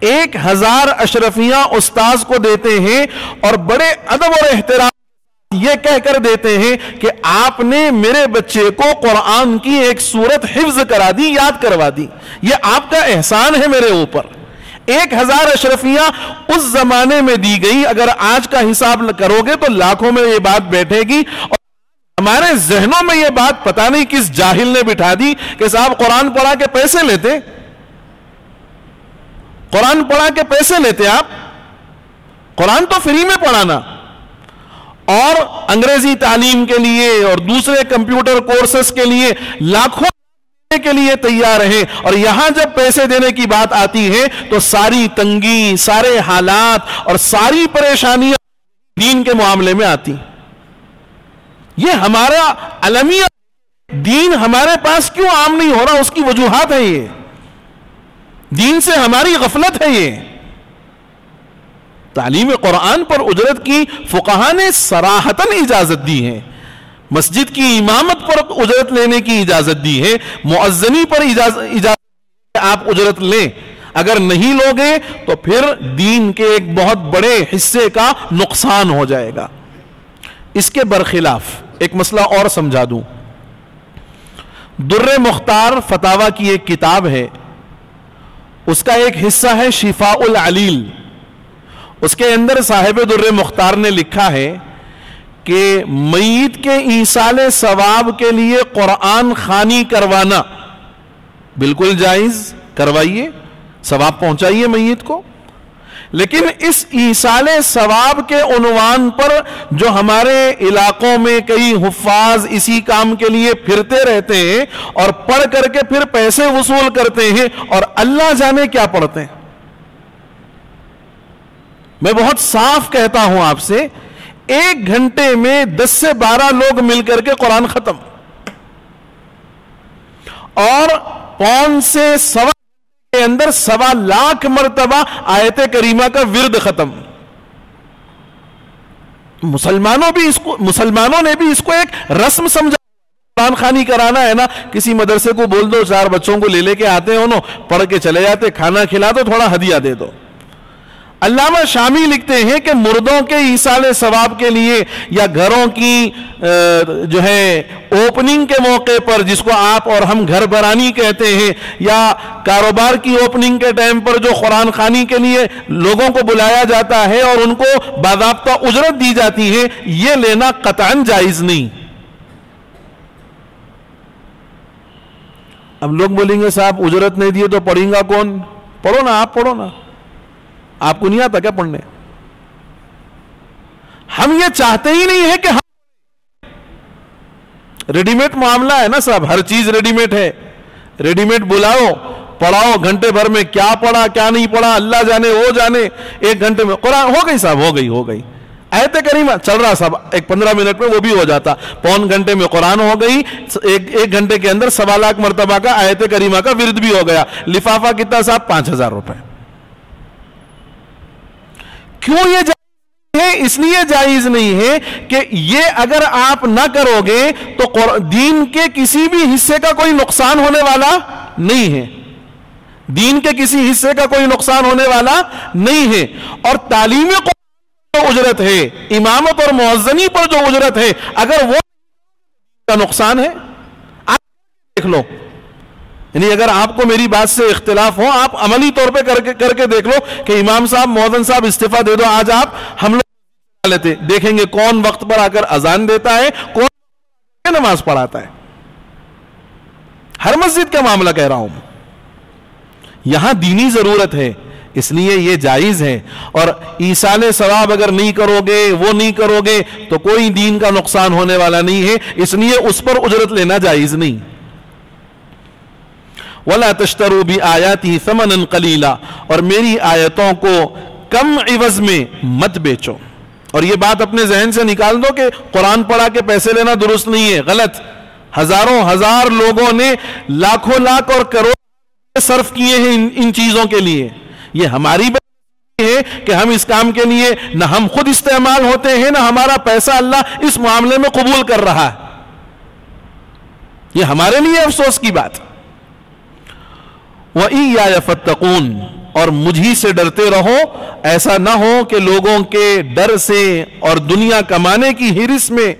1000 اشرفیہ استاذ کو دیتے ہیں اور بڑے ادب اور احترام یہ کہہ کر دیتے ہیں کہ آپ نے میرے بچے کو قرآن کی ایک سورت حفظ کرا دی، یاد کروا دی، یہ آپ کا احسان ہے میرے اوپر. 1000 اشرفیہ اس زمانے میں دی گئی، اگر آج کا حساب کرو گے تو لاکھوں میں یہ بات بیٹھے گی. اور ہمارے ذہنوں میں یہ بات پتہ نہیں کس جاہل نے بٹھا دی کہ صاحب قرآن پڑھا کے پیسے لیتے، قرآن پڑھا کے پیسے لیتے. آپ قرآن تو فری میں پڑھانا، اور انگریزی تعلیم کے لیے اور دوسرے کمپیوٹر کورسز کے لیے لاکھوں کے لیے تیار ہیں، اور یہاں جب پیسے دینے کی بات آتی ہے تو ساری تنگی، سارے حالات اور ساری پریشانیاں دین کے معاملے میں آتی. یہ ہمارا المیہ دین ہمارے پاس کیوں عام نہیں ہو رہا، اس کی وجوہات ہیں. یہ دین سے ہماری غفلت ہے. یہ تعلیم قرآن پر اجرت کی فقہا نے صراحتاً اجازت دی ہے، مسجد کی امامت پر اجرت لینے کی اجازت دی ہے، مؤذنی پر اجازت آپ اجرت لیں. اگر نہیں لوگے تو پھر دین کے ایک بہت بڑے حصے کا نقصان ہو جائے گا. اس کے برخلاف ایک مسئلہ اور سمجھا دوں. در مختار فتاوی کی ایک کتاب ہے، اس کا ایک حصہ ہے شفاء العلیل. اس کے اندر صاحب در مختار نے لکھا ہے کہ میت کے ایصال ثواب کے لیے قرآن خوانی کروانا بالکل جائز، کروائیے، ثواب پہنچائیے میت کو. لیکن اس ایصال ثواب کے عنوان پر جو ہمارے علاقوں میں کئی حفاظ اسی کام کے لیے پھرتے رہتے ہیں اور پڑھ کر کے پھر پیسے وصول کرتے ہیں اور اللہ جانے کیا پڑھتے ہیں. میں بہت صاف کہتا ہوں آپ سے، 1 گھنٹے میں 10 سے 12 لوگ مل کر کے قرآن ختم، اور 5 سے 1.25 کے اندر 1.25 لاکھ مرتبہ آیت کریمہ کا ورد ختم. مسلمانوں نے بھی اس کو ایک رسم سمجھا قرآن خوانی کرانا ہے نا، کسی مدرسے کو بول دو 4 بچوں کو لے کے آتے ہیں انہوں، پڑھ کے چلے جاتے، کھانا کھلا دو، تھوڑا ہدیہ دے دو۔ علامہ شامی لکھتے ہیں کہ مردوں کے ایصال ثواب کے لیے یا گھروں کی جو ہے اوپننگ کے موقع پر، جس کو آپ اور ہم گھر برانی کہتے ہیں، یا کاروبار کی اوپننگ کے ٹائم پر جو قرآن خوانی کے لیے لوگوں کو بلایا جاتا ہے اور ان کو باضابطہ اجرت دی جاتی ہے، یہ لینا قطعاً جائز نہیں۔ اب لوگ بولیں گے صاحب اجرت نہیں دیے تو پڑھیں گا کون؟ پڑھو نا، آپ پڑھو نا، آپ کو نہیں آتا کیا پڑھنے؟ ہم یہ چاہتے ہی نہیں ہے کہ ہم ریڈی میڈ معاملہ ہے نا صاحب، ہر چیز ریڈی میڈ ہے، ریڈی میڈ بلاؤ پڑھاؤ، گھنٹے بھر میں کیا پڑھا کیا نہیں پڑھا اللہ جانے وہ جانے، 1 گھنٹے میں قرآن ہو گئی صاحب، ہو گئی آیت کریمہ چل رہا صاحب، 15 منٹ میں وہ بھی ہو جاتا، پون گھنٹے میں قرآن ہو گئی، ایک گھنٹے کے اندر 1.25 لاکھ مرتبہ کا آیت کریمہ کا ورد بھی ہو گیا، لفافہ کتنا صاحب؟ 5000 روپے۔ کیوں یہ جائز ہے؟ اس لیے جائز نہیں ہے کہ یہ اگر آپ نہ کرو گے تو دین کے کسی بھی حصے کا کوئی نقصان ہونے والا نہیں ہے، دین کے کسی حصے کا کوئی نقصان ہونے والا نہیں ہے۔ اور تعلیم جو اجرت ہے، امامت اور مؤذنی پر جو اجرت ہے، اگر وہ کا نقصان ہے، آپ دیکھ لو، یعنی اگر آپ کو میری بات سے اختلاف ہو، آپ عملی طور پہ کر کے دیکھ لو کہ امام صاحب مؤذن صاحب استعفیٰ دے دو، آج آپ ہم لوگ لیتے دیکھیں گے کون وقت پر آ کر اذان دیتا ہے، کون نماز پڑھاتا ہے۔ ہر مسجد کا معاملہ کہہ رہا ہوں، یہاں دینی ضرورت ہے، اس لیے یہ جائز ہے۔ اور ایصال ثواب اگر نہیں کرو گے، وہ نہیں کرو گے تو کوئی دین کا نقصان ہونے والا نہیں ہے، اس لیے اس پر اجرت لینا جائز نہیں۔ وَلَا تَشْتَرُوا بِآيَاتِهِ ثَمَنًا قَلِيلًا، اور میری آیتوں کو کم عوض میں مت بیچو۔ اور یہ بات اپنے ذہن سے نکال دو کہ قرآن پڑھا کے پیسے لینا درست نہیں ہے، غلط۔ ہزاروں ہزار لوگوں نے لاکھوں لاکھ اور کروڑ صرف کیے ہیں ان چیزوں کے لیے، یہ ہماری بات ہے کہ ہم اس کام کے لیے نہ ہم خود استعمال ہوتے ہیں، نہ ہمارا پیسہ اللہ اس معاملے میں قبول کر رہا ہے، یہ ہمارے لیے افسوس کی بات۔ وَإِيَّايَ فَاتَّقُونَ، اور مجھی سے ڈرتے رہو، ایسا نہ ہو کہ لوگوں کے ڈر سے اور دنیا کمانے کی ہرس میں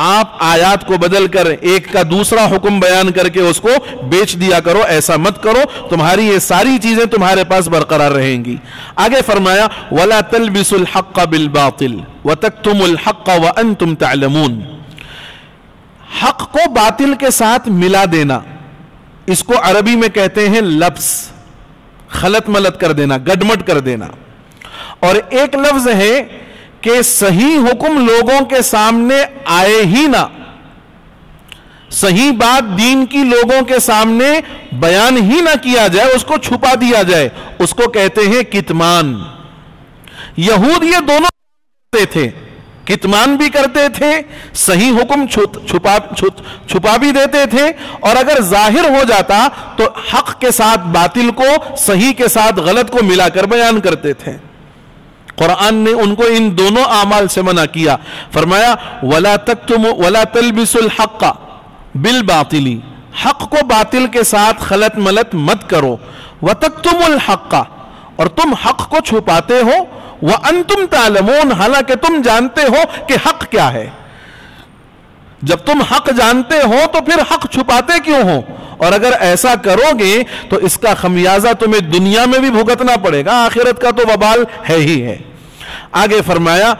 آپ آیات کو بدل کر ایک کا دوسرا حکم بیان کر کے اس کو بیچ دیا کرو، ایسا مت کرو، تمہاری یہ ساری چیزیں تمہارے پاس برقرار رہیں گی۔ آگے فرمایا وَلَا تَلْبِسُوا الْحَقَّ بِالْبَاطِلِ وَتَكْتُمُوا الْحَقَّ وَأَنْتُمْ تَعْلَمُونَ، حق کو باطل کے ساتھ ملا دینا، اس کو عربی میں کہتے ہیں لبس، خلط ملط کر دینا، گڈمٹ کر دینا۔ اور ایک لفظ ہے کہ صحیح حکم لوگوں کے سامنے آئے ہی نہ، صحیح بات دین کی لوگوں کے سامنے بیان ہی نہ کیا جائے، اس کو چھپا دیا جائے، اس کو کہتے ہیں کتمان۔ یہود یہ دونوں کرتے تھے، کتمان بھی کرتے تھے، صحیح حکم چھپا بھی دیتے تھے، اور اگر ظاہر ہو جاتا تو حق کے ساتھ باطل کو، صحیح کے ساتھ غلط کو ملا کر بیان کرتے تھے۔ قرآن نے ان کو ان دونوں اعمال سے منع کیا، فرمایا وَلَا تَلْبِسُوا الْحَقَّ بِالْبَاطِلِ، حق کو باطل کے ساتھ خلط ملط مت کرو، وَتَكْتُمُوا الْحَقَّ، اور تم حق کو چھپاتے ہو، وَأَنْتُمْ تَعْلَمُونَ، حالانکہ تم جانتے ہو کہ حق کیا ہے۔ جب تم حق جانتے ہو تو پھر حق چھپاتے کیوں ہو؟ اور اگر ایسا کرو گے تو اس کا خمیازہ تمہیں دنیا میں بھی بھگتنا پڑے گا، آخرت کا تو وبال ہے ہی ہے۔ آگے فرمایا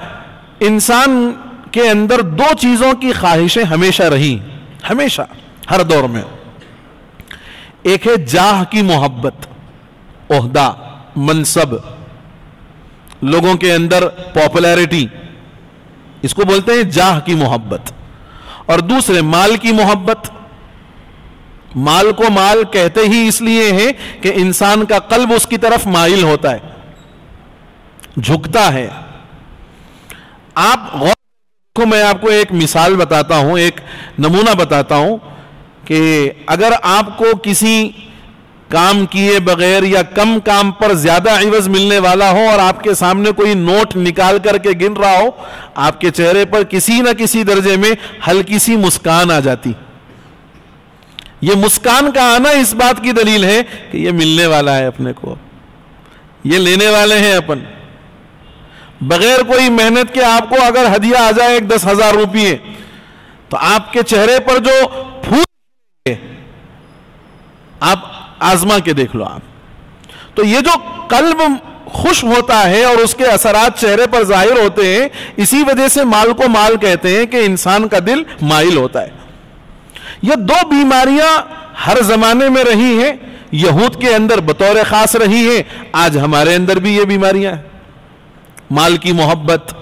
انسان کے اندر 2 چیزوں کی خواہشیں ہمیشہ رہی، ہمیشہ، ہر دور میں۔ ایک ہے جاہ کی محبت، عہدہ، منصب، لوگوں کے اندر پاپولیرٹی، اس کو بولتے ہیں جاہ کی محبت۔ اور دوسرے مال کی محبت۔ مال کو مال کہتے ہی اس لیے ہے کہ انسان کا قلب اس کی طرف مائل ہوتا ہے، جھکتا ہے۔ آپ غور کو میں آپ کو ایک مثال بتاتا ہوں، ایک نمونہ بتاتا ہوں کہ اگر آپ کو کسی کام کیے بغیر یا کم کام پر زیادہ عوض ملنے والا ہو اور آپ کے سامنے کوئی نوٹ نکال کر کے گن رہا ہو، آپ کے چہرے پر کسی نہ کسی درجے میں ہلکی سی مسکان آ جاتی، یہ مسکان کا آنا اس بات کی دلیل ہے کہ یہ ملنے والا ہے اپنے کو، یہ لینے والے ہیں اپن. بغیر کوئی محنت کے آپ کو اگر ہدیہ آ جائے 10,000 روپیے تو آپ کے چہرے پر جو پھول آپ آزما کے دیکھ لو آپ. تو یہ جو قلب خوش ہوتا ہے اور اس کے اثرات چہرے پر ظاہر ہوتے ہیں، اسی وجہ سے مال کو مال کہتے ہیں کہ انسان کا دل مائل ہوتا ہے. یہ دو بیماریاں ہر زمانے میں رہی ہیں، یہود کے اندر بطور خاص رہی ہیں، آج ہمارے اندر بھی یہ بیماریاں ہیں. مال کی محبت،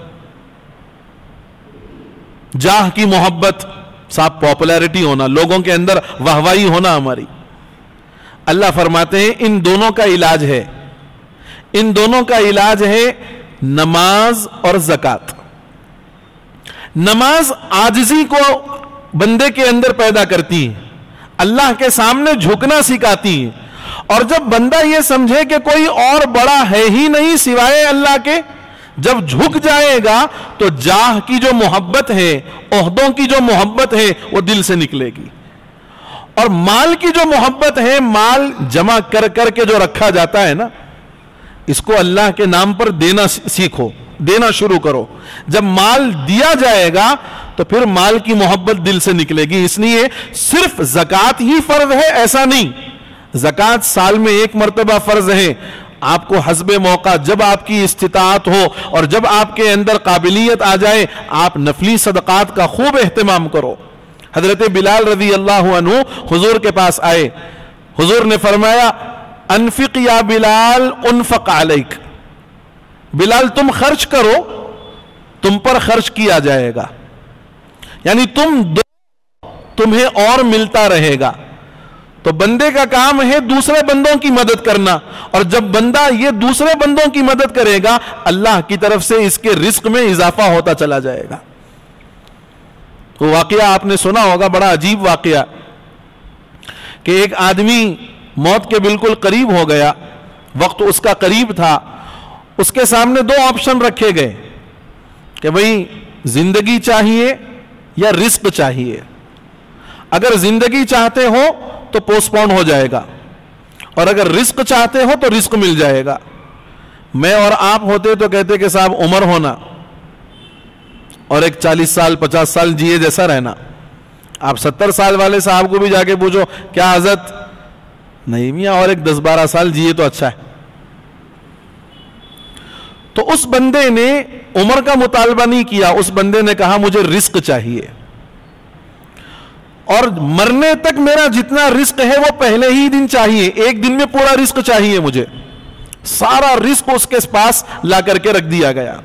جاہ کی محبت، صاحب پاپولیرٹی ہونا، لوگوں کے اندر واہوائی ہونا ہماری. اللہ فرماتے ہیں ان دونوں کا علاج ہے، ان دونوں کا علاج ہے نماز اور زکات. نماز عاجزی کو بندے کے اندر پیدا کرتی ہے، اللہ کے سامنے جھکنا سکھاتی ہے، اور جب بندہ یہ سمجھے کہ کوئی اور بڑا ہے ہی نہیں سوائے اللہ کے، جب جھک جائے گا تو جاہ کی جو محبت ہے، عہدوں کی جو محبت ہے وہ دل سے نکلے گی. اور مال کی جو محبت ہے، مال جمع کر کر کے جو رکھا جاتا ہے نا، اس کو اللہ کے نام پر دینا سیکھو، دینا شروع کرو. جب مال دیا جائے گا تو پھر مال کی محبت دل سے نکلے گی. اس لیے صرف زکوٰۃ ہی فرض ہے ایسا نہیں، زکوٰۃ سال میں 1 مرتبہ فرض ہے. آپ کو حسب موقع جب آپ کی استطاعت ہو اور جب آپ کے اندر قابلیت آ جائے، آپ نفلی صدقات کا خوب اہتمام کرو. حضرت بلال رضی اللہ عنہ حضور کے پاس آئے، حضور نے فرمایا انفق یا بلال انفق علیک، بلال تم خرچ کرو، تم پر خرچ کیا جائے گا. یعنی تم دو، تمہیں اور ملتا رہے گا. تو بندے کا کام ہے دوسرے بندوں کی مدد کرنا، اور جب بندہ یہ دوسرے بندوں کی مدد کرے گا، اللہ کی طرف سے اس کے رزق میں اضافہ ہوتا چلا جائے گا. وہ واقعہ آپ نے سنا ہوگا، بڑا عجیب واقعہ، کہ ایک آدمی موت کے بالکل قریب ہو گیا، وقت اس کا قریب تھا. اس کے سامنے 2 آپشن رکھے گئے کہ بھئی زندگی چاہیے یا رزق چاہیے. اگر زندگی چاہتے ہو تو پوسٹ پون ہو جائے گا، اور اگر رزق چاہتے ہو تو رزق مل جائے گا. میں اور آپ ہوتے تو کہتے کہ صاحب عمر ہونا اور ایک 40 سال 50 سال جیے جیسا رہنا. آپ 70 سال والے صاحب کو بھی جا کے پوچھو کیا حضرت، نہیں میاں اور ایک 10-12 سال جیے تو اچھا ہے. تو اس بندے نے عمر کا مطالبہ نہیں کیا، اس بندے نے کہا مجھے رزق چاہیے، اور مرنے تک میرا جتنا رزق ہے وہ پہلے ہی دن چاہیے، ایک دن میں پورا رزق چاہیے مجھے. سارا رزق اس کے پاس لا کر کے رکھ دیا گیا.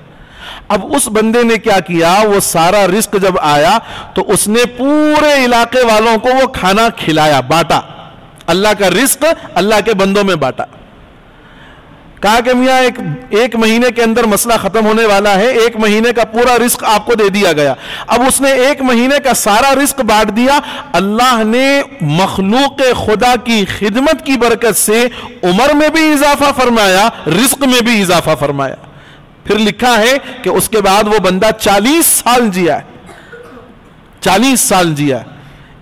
اب اس بندے نے کیا کیا، وہ سارا رزق جب آیا تو اس نے پورے علاقے والوں کو وہ کھانا کھلایا، بانٹا. اللہ کا رزق اللہ کے بندوں میں بانٹا. کہا کہ میاں ایک مہینے کے اندر مسئلہ ختم ہونے والا ہے، 1 مہینے کا پورا رزق آپ کو دے دیا گیا. اب اس نے 1 مہینے کا سارا رزق بانٹ دیا. اللہ نے مخلوق خدا کی خدمت کی برکت سے عمر میں بھی اضافہ فرمایا، رزق میں بھی اضافہ فرمایا. پھر لکھا ہے کہ اس کے بعد وہ بندہ 40 سال جیا ہے، 40 سال جیا.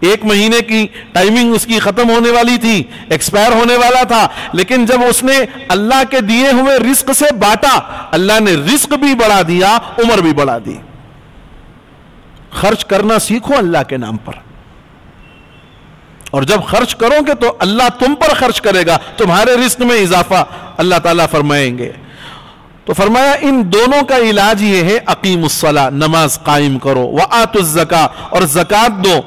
1 مہینے کی ٹائمنگ اس کی ختم ہونے والی تھی، ایکسپائر ہونے والا تھا، لیکن جب اس نے اللہ کے دیے ہوئے رزق سے بانٹا، اللہ نے رزق بھی بڑھا دیا، عمر بھی بڑھا دی. خرچ کرنا سیکھو اللہ کے نام پر، اور جب خرچ کرو گے تو اللہ تم پر خرچ کرے گا، تمہارے رزق میں اضافہ اللہ تعالیٰ فرمائیں گے. تو فرمایا ان دونوں کا علاج یہ ہے اقیم الصلاۃ، نماز قائم کرو، وآتوا الزکاۃ، اور زکات دو،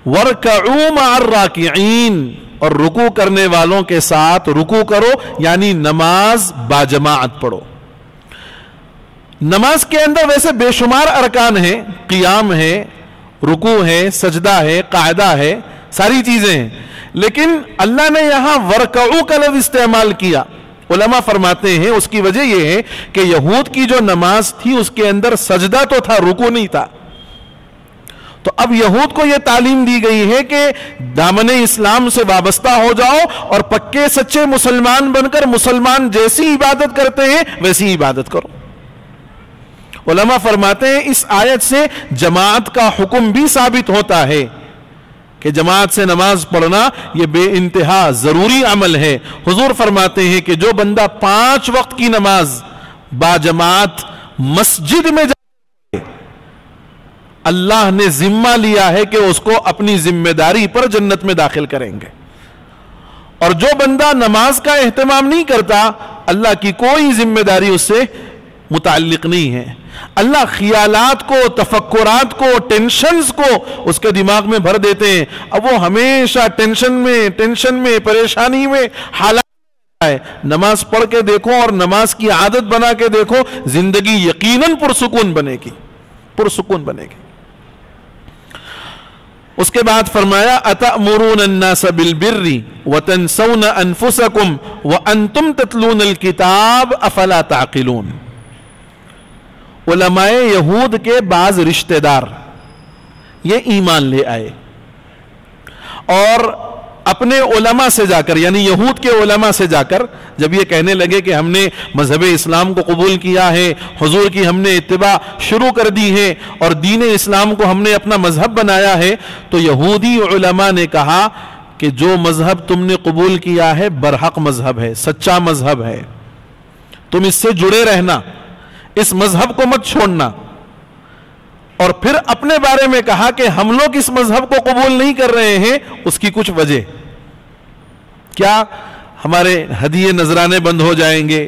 وارکعوا مع الراکعین، اور رکوع کرنے والوں کے ساتھ رکوع کرو، یعنی نماز باجماعت پڑھو. نماز کے اندر ویسے بے شمار ارکان ہیں، قیام ہے، رکوع ہے، سجدہ ہے، قاعدہ ہے، ساری چیزیں ہیں، لیکن اللہ نے یہاں ورکعوا کا لفظ استعمال کیا. علماء فرماتے ہیں اس کی وجہ یہ ہے کہ یہود کی جو نماز تھی اس کے اندر سجدہ تو تھا، رکوع نہیں تھا. تو اب یہود کو یہ تعلیم دی گئی ہے کہ دامن اسلام سے وابستہ ہو جاؤ اور پکے سچے مسلمان بن کر مسلمان جیسی عبادت کرتے ہیں ویسی عبادت کرو. علماء فرماتے ہیں اس آیت سے جماعت کا حکم بھی ثابت ہوتا ہے کہ جماعت سے نماز پڑھنا یہ بے انتہا ضروری عمل ہے۔ حضور فرماتے ہیں کہ جو بندہ 5 وقت کی نماز با جماعت مسجد میں جائے، اللہ نے ذمہ لیا ہے کہ اس کو اپنی ذمہ داری پر جنت میں داخل کریں گے۔ اور جو بندہ نماز کا اہتمام نہیں کرتا، اللہ کی کوئی ذمہ داری اس سے متعلق نہیں ہے۔ اللہ خیالات کو، تفکرات کو، ٹینشنز کو اس کے دماغ میں بھر دیتے ہیں، اب وہ ہمیشہ ٹینشن میں پریشانی میں حالات ہے۔ نماز پڑھ کے دیکھو اور نماز کی عادت بنا کے دیکھو، زندگی یقیناً پرسکون بنے گی، پرسکون بنے گی۔ اس کے بعد فرمایا اتأمرون الناس بالبر وتنسون انفسکم وانتم تتلون الکتاب افلا تعقلون۔ علماء یہود کے بعض رشتہ دار یہ ایمان لے آئے اور اپنے علماء سے جا کر، یعنی یہود کے علماء سے جا کر جب یہ کہنے لگے کہ ہم نے مذہب اسلام کو قبول کیا ہے، حضور کی ہم نے اتباع شروع کر دی ہے اور دین اسلام کو ہم نے اپنا مذہب بنایا ہے، تو یہودی علماء نے کہا کہ جو مذہب تم نے قبول کیا ہے برحق مذہب ہے، سچا مذہب ہے، تم اس سے جڑے رہنا، اس مذہب کو مت چھوڑنا۔ اور پھر اپنے بارے میں کہا کہ ہم لوگ اس مذہب کو قبول نہیں کر رہے ہیں، اس کی کچھ وجہ کیا؟ ہمارے ہدیے نذرانے بند ہو جائیں گے،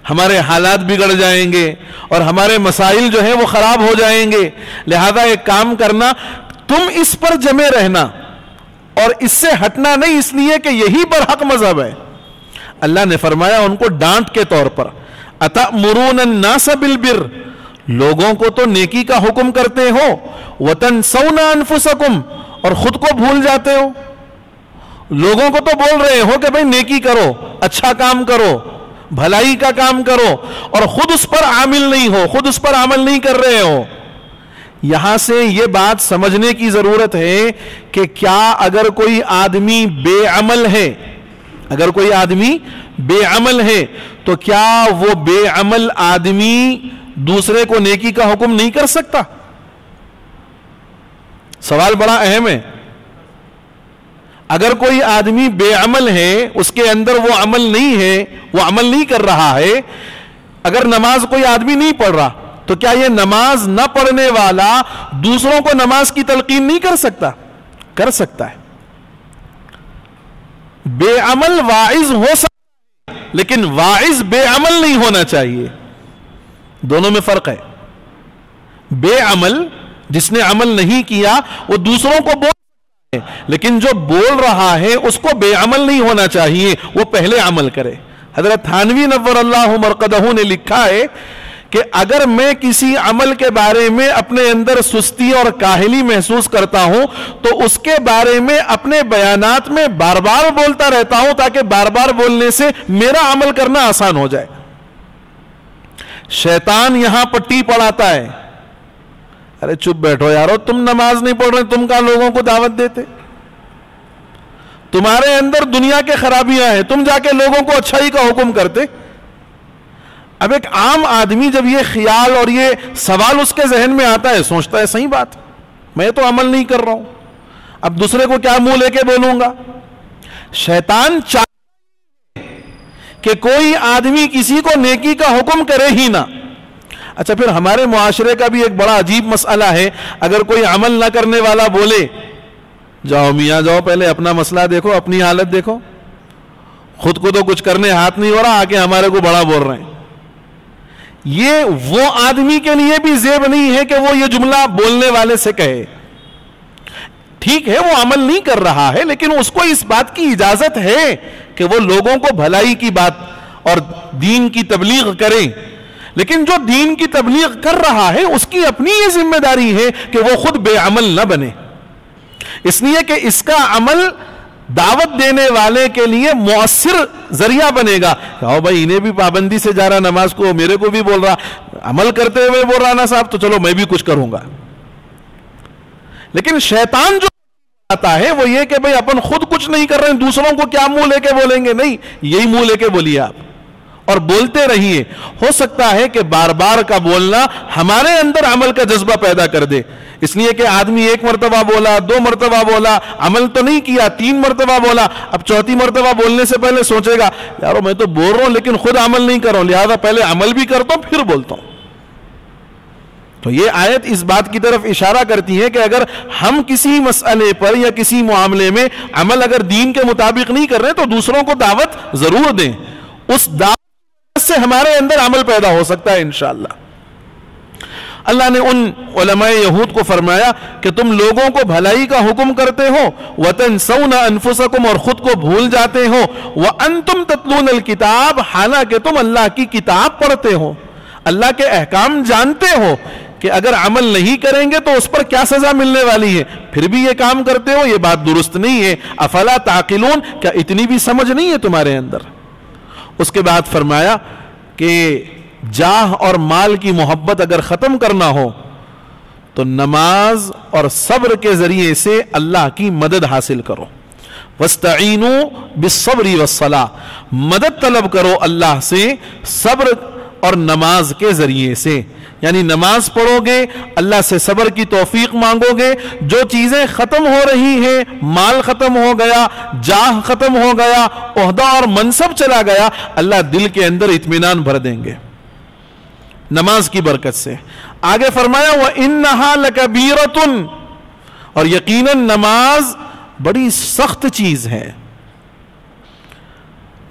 ہمارے حالات بگڑ جائیں گے اور ہمارے مسائل جو ہیں وہ خراب ہو جائیں گے، لہذا ایک کام کرنا، تم اس پر جمے رہنا اور اس سے ہٹنا نہیں، اس لیے کہ یہی برحق مذہب ہے۔ اللہ نے فرمایا ان کو ڈانٹ کے طور پر، اتأمرون الناس بالبر، لوگوں کو تو نیکی کا حکم کرتے ہو، وتنسون انفسکم، اور خود کو بھول جاتے ہو۔ لوگوں کو تو بول رہے ہو کہ بھئی نیکی کرو، اچھا کام کرو، بھلائی کا کام کرو، اور خود اس پر عامل نہیں ہو، خود اس پر عمل نہیں کر رہے ہو۔ یہاں سے یہ بات سمجھنے کی ضرورت ہے کہ کیا اگر کوئی آدمی بے عمل ہے، اگر کوئی آدمی بے عمل ہے تو کیا وہ بے عمل آدمی دوسرے کو نیکی کا حکم نہیں کر سکتا؟ سوال بڑا اہم ہے۔ اگر کوئی آدمی بے عمل ہے، اس کے اندر وہ عمل نہیں ہے، وہ عمل نہیں کر رہا ہے، اگر نماز کوئی آدمی نہیں پڑھ رہا تو کیا یہ نماز نہ پڑھنے والا دوسروں کو نماز کی تلقین نہیں کر سکتا؟ کر سکتا ہے۔ بے عمل واعظ ہو سکتا ہے، لیکن واعظ بے عمل نہیں ہونا چاہیے، دونوں میں فرق ہے۔ بے عمل، جس نے عمل نہیں کیا وہ دوسروں کو بول رہا ہے، لیکن جو بول رہا ہے اس کو بے عمل نہیں ہونا چاہیے، وہ پہلے عمل کرے۔ حضرت تھانوی نور اللہ مرقدہ نے لکھا ہے کہ اگر میں کسی عمل کے بارے میں اپنے اندر سستی اور کاہلی محسوس کرتا ہوں تو اس کے بارے میں اپنے بیانات میں بار بار بولتا رہتا ہوں تاکہ بار بار بولنے سے میرا عمل کرنا آسان ہو جائے۔ شیطان یہاں پٹی پڑھاتا ہے، ارے چپ بیٹھو یارو، تم نماز نہیں پڑھ رہے، تم کہاں لوگوں کو دعوت دیتے؟ تمہارے اندر دنیا کے خرابیاں ہیں، تم جا کے لوگوں کو اچھائی کا حکم کرتے۔ اب ایک عام آدمی جب یہ خیال اور یہ سوال اس کے ذہن میں آتا ہے، سوچتا ہے صحیح بات، میں تو عمل نہیں کر رہا ہوں، اب دوسرے کو کیا منہ لے کے بولوں گا؟ شیطان چاہتا کہ کوئی آدمی کسی کو نیکی کا حکم کرے ہی نہ۔ اچھا، پھر ہمارے معاشرے کا بھی ایک بڑا عجیب مسئلہ ہے، اگر کوئی عمل نہ کرنے والا بولے، جاؤ میاں جاؤ، پہلے اپنا مسئلہ دیکھو، اپنی حالت دیکھو، خود کو تو کچھ کرنے ہاتھ نہیں ہو رہا، آکے ہمارے کو بڑا بول رہے ہیں۔ یہ وہ آدمی کے لیے بھی زیب نہیں ہے کہ وہ یہ جملہ بولنے والے سے کہے۔ ٹھیک ہے وہ عمل نہیں کر رہا ہے، لیکن اس کو اس بات کی اجازت ہے کہ وہ لوگوں کو بھلائی کی بات اور دین کی تبلیغ کریں، لیکن جو دین کی تبلیغ کر رہا ہے اس کی اپنی یہ ذمہ داری ہے کہ وہ خود بے عمل نہ بنے، اس لیے کہ اس کا عمل دعوت دینے والے کے لیے مؤثر ذریعہ بنے گا۔ کہو بھائی انہیں بھی پابندی سے جا رہا نماز کو، میرے کو بھی بول رہا، عمل کرتے ہوئے بول رہا نا صاحب، تو چلو میں بھی کچھ کروں گا۔ لیکن شیطان جو آتا ہے وہ یہ کہ بھئی اپن خود کچھ نہیں کر رہے ہیں، دوسروں کو کیا منہ لے کے بولیں گے؟ نہیں، یہی منہ لے کے بولیے آپ، اور بولتے رہیے. ہو سکتا ہے کہ بار بار کا بولنا ہمارے اندر عمل کا جذبہ پیدا کر دے. اس لیے کہ آدمی ایک مرتبہ بولا, 2 مرتبہ بولا, عمل تو نہیں کیا, 3 مرتبہ بولا, اب 4تھی مرتبہ بولنے سے پہلے سوچے گا یارو میں تو بول رہا ہوں لیکن خود عمل نہیں کر رہا ہوں, لہذا پہلے عمل بھی کرتا ہوں پھر بولتا ہوں. تو یہ آیت اس بات کی طرف اشارہ کرتی ہے کہ اگر ہم کسی مسئلے پر یا کسی معاملے میں عمل اگر دین کے مطابق نہیں کر رہے تو دوسروں کو دعوت ضرور دیں. اس دعوت سے ہمارے اندر عمل پیدا ہو سکتا ہے انشاءاللہ. اللہ نے ان علماء یہود کو فرمایا کہ تم لوگوں کو بھلائی کا حکم کرتے ہو, وَتَنْسَوْنَ أَنفُسَكُمْ اور خود کو بھول جاتے ہو, وَأَنْتُمْ تَتْلُونَ الْكِتَابَ حالانکہ تم اللہ کی کتاب پڑھتے ہو, اللہ کے احکام جانتے ہو کہ اگر عمل نہیں کریں گے تو اس پر کیا سزا ملنے والی ہے, پھر بھی یہ کام کرتے ہو, یہ بات درست نہیں ہے. افلا تعقلون, کیا اتنی بھی سمجھ نہیں ہے تمہارے اندر؟ اس کے بعد فرمایا کہ جاہ اور مال کی محبت اگر ختم کرنا ہو تو نماز اور صبر کے ذریعے سے اللہ کی مدد حاصل کرو. وَاسْتَعِينُوا بِالصَّبْرِ وَالصَّلَاةِ, مدد طلب کرو اللہ سے صبر اور نماز کے ذریعے سے. یعنی نماز پڑھو گے, اللہ سے صبر کی توفیق مانگو گے, جو چیزیں ختم ہو رہی ہیں, مال ختم ہو گیا, جاہ ختم ہو گیا, عہدہ اور منصب چلا گیا, اللہ دل کے اندر اطمینان بھر دیں گے نماز کی برکت سے. آگے فرمایا وَإِنَّهَا لَكَبِيرَةٌ, اور یقیناً نماز بڑی سخت چیز ہے.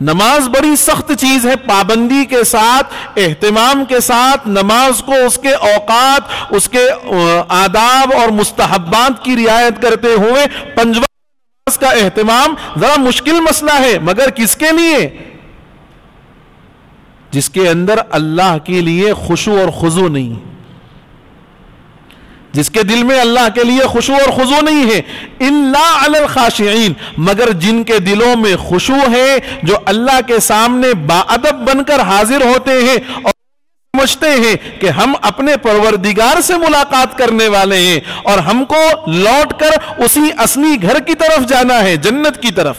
نماز بڑی سخت چیز ہے. پابندی کے ساتھ, اہتمام کے ساتھ نماز کو اس کے اوقات, اس کے آداب اور مستحبات کی رعایت کرتے ہوئے 5 وقت نماز کا اہتمام ذرا مشکل مسئلہ ہے, مگر کس کے لیے؟ جس کے اندر اللہ کے لیے خشوع اور خضوع نہیں, جس کے دل میں اللہ کے لیے خشوع اور خضوع نہیں ہے. الا علی الخاشعین, مگر جن کے دلوں میں خشوع ہے, جو اللہ کے سامنے باادب بن کر حاضر ہوتے ہیں اور سمجھتے ہیں کہ ہم اپنے پروردگار سے ملاقات کرنے والے ہیں اور ہم کو لوٹ کر اسی اصلی گھر کی طرف جانا ہے, جنت کی طرف.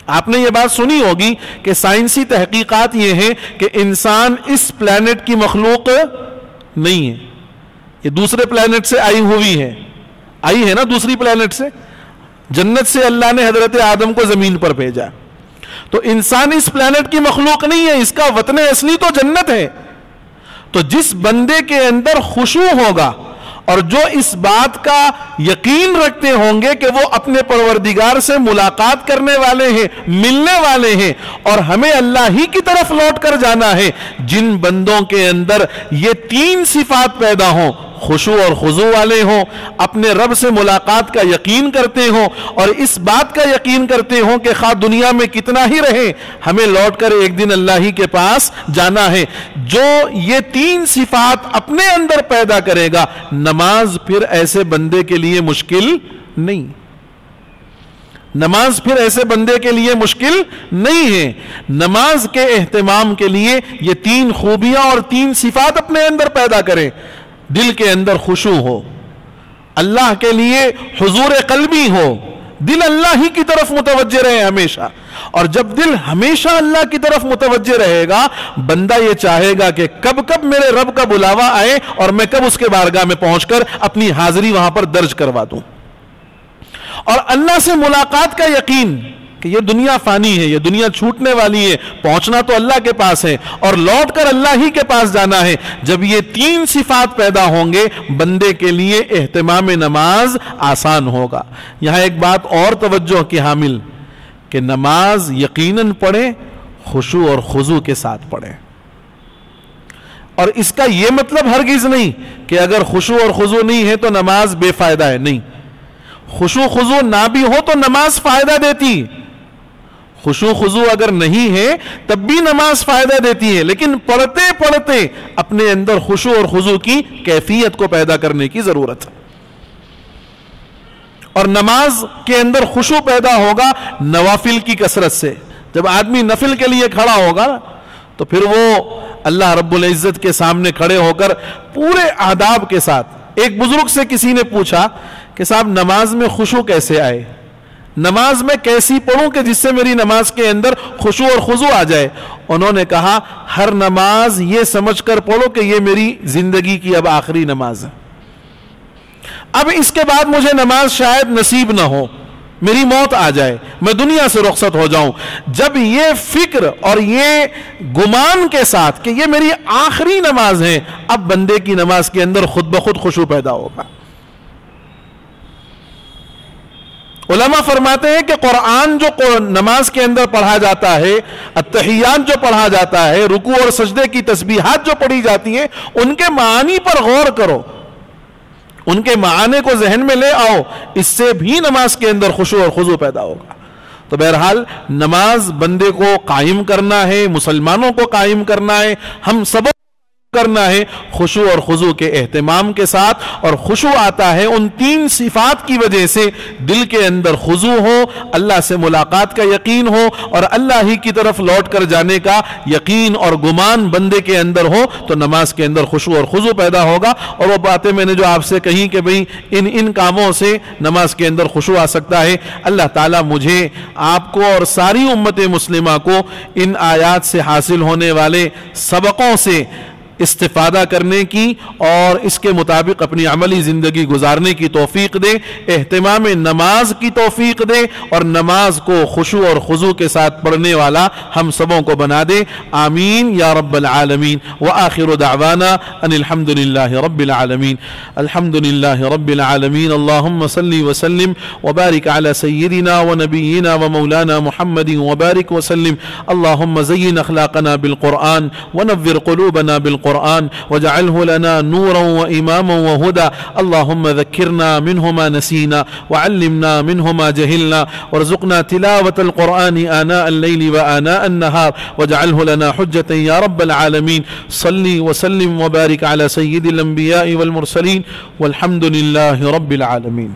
آپ نے یہ بات سنی ہوگی کہ سائنسی تحقیقات یہ ہیں کہ انسان اس پلانٹ کی مخلوق نہیں ہے, یہ دوسرے پلانٹ سے آئی ہوئی ہے, آئی ہے نا دوسری پلانٹ سے. جنت سے اللہ نے حضرت آدم کو زمین پر بھیجا, تو انسان اس پلانٹ کی مخلوق نہیں ہے, اس کا وطن اصلی تو جنت ہے. تو جس بندے کے اندر خشوع ہوگا اور جو اس بات کا یقین رکھتے ہوں گے کہ وہ اپنے پروردگار سے ملاقات کرنے والے ہیں, ملنے والے ہیں اور ہمیں اللہ ہی کی طرف لوٹ کر جانا ہے, جن بندوں کے اندر یہ 3 صفات پیدا ہوں, خشوع اور خضوع والے ہوں, اپنے رب سے ملاقات کا یقین کرتے ہوں اور اس بات کا یقین کرتے ہوں کہ خواہ دنیا میں کتنا ہی رہے ہمیں لوٹ کر ایک دن اللہ ہی کے پاس جانا ہے. جو یہ 3 صفات اپنے اندر پیدا کرے گا, نماز پھر ایسے بندے کے لیے مشکل نہیں, نماز پھر ایسے بندے کے لیے مشکل نہیں ہے. نماز کے اہتمام کے لیے یہ 3 خوبیاں اور 3 صفات اپنے اندر پیدا کرے. دل کے اندر خشوع ہو, اللہ کے لیے حضور قلبی ہو, دل اللہ ہی کی طرف متوجہ رہے ہمیشہ. اور جب دل ہمیشہ اللہ کی طرف متوجہ رہے گا, بندہ یہ چاہے گا کہ کب کب میرے رب کا بلاوا آئے اور میں کب اس کے بارگاہ میں پہنچ کر اپنی حاضری وہاں پر درج کروا دوں. اور اللہ سے ملاقات کا یقین کہ یہ دنیا فانی ہے, یہ دنیا چھوٹنے والی ہے, پہنچنا تو اللہ کے پاس ہے اور لوٹ کر اللہ ہی کے پاس جانا ہے. جب یہ 3 صفات پیدا ہوں گے, بندے کے لیے اہتمام نماز آسان ہوگا. یہاں ایک بات اور توجہ کی حامل کہ نماز یقیناً پڑھیں, خشوع اور خضوع کے ساتھ پڑھیں. اور اس کا یہ مطلب ہرگز نہیں کہ اگر خشوع اور خضوع نہیں ہے تو نماز بے فائدہ ہے, نہیں. خشوع خضوع نہ بھی ہو تو نماز فائدہ دیتی, خشوع خضوع اگر نہیں ہے تب بھی نماز فائدہ دیتی ہے, لیکن پڑھتے پڑھتے اپنے اندر خشوع اور خضوع کی کیفیت کو پیدا کرنے کی ضرورت ہے. اور نماز کے اندر خشوع پیدا ہوگا نوافل کی کثرت سے. جب آدمی نفل کے لیے کھڑا ہوگا تو پھر وہ اللہ رب العزت کے سامنے کھڑے ہو کر پورے آداب کے ساتھ. ایک بزرگ سے کسی نے پوچھا کہ صاحب نماز میں خشوع کیسے آئے, نماز میں کیسی پڑھوں کہ جس سے میری نماز کے اندر خشوع اور خضوع آ جائے؟ انہوں نے کہا ہر نماز یہ سمجھ کر پڑھو کہ یہ میری زندگی کی اب آخری نماز ہے، اب اس کے بعد مجھے نماز شاید نصیب نہ ہو، میری موت آ جائے، میں دنیا سے رخصت ہو جاؤں۔ جب یہ فکر اور یہ گمان کے ساتھ کہ یہ میری آخری نماز ہے، اب بندے کی نماز کے اندر خود بخود خشوع پیدا ہوگا۔ علماء فرماتے ہیں کہ قرآن جو نماز کے اندر پڑھا جاتا ہے، التحیات جو پڑھا جاتا ہے، رکوع اور سجدے کی تسبیحات جو پڑھی جاتی ہیں، ان کے معانی پر غور کرو، ان کے معانی کو ذہن میں لے آؤ، اس سے بھی نماز کے اندر خشوع اور خضوع پیدا ہوگا۔ تو بہرحال نماز بندے کو قائم کرنا ہے، مسلمانوں کو قائم کرنا ہے، ہم سب کرنا ہے خشوع اور خضوع کے اہتمام کے ساتھ، اور خشوع آتا ہے ان تین صفات کی وجہ سے، دل کے اندر خضوع ہو، اللہ سے ملاقات کا یقین ہو، اور اللہ ہی کی طرف لوٹ کر جانے کا یقین اور گمان بندے کے اندر ہو، تو نماز کے اندر خشوع اور خضوع پیدا ہوگا۔ اور وہ باتیں میں نے جو آپ سے کہیں کہ بھئی ان کاموں سے نماز کے اندر خشوع آ سکتا ہے، اللہ تعالیٰ مجھے، آپ کو اور ساری امت مسلمہ کو ان آیات سے حاصل ہونے والے سبقوں سے استفادہ کرنے کی اور اس کے مطابق اپنی عملی زندگی گزارنے کی توفیق دے، اہتمام نماز کی توفیق دے، اور نماز کو خشوع اور خضوع کے ساتھ پڑھنے والا ہم سبوں کو بنا دے، آمین یا رب العالمین۔ وآخر دعوانا ان الحمد للہ رب العالمین۔ الحمد للہ رب العالمین۔ اللہم صلی وسلم وبارک علی سیدنا ونبینا ومولانا محمد وبارک وسلم۔ اللہم زین اخلاقنا بالقرآن ونور قلوبنا بالقرآن واجعله لنا نورا وإماما وهدى۔ اللهم ذكرنا منه ما نسينا وعلمنا منه ما جهلنا وارزقنا تلاوة القرآن آناء الليل وآناء النهار واجعله لنا حجة يا رب العالمين۔ صلي وسلم وبارك على سيد الأنبياء والمرسلين والحمد لله رب العالمين۔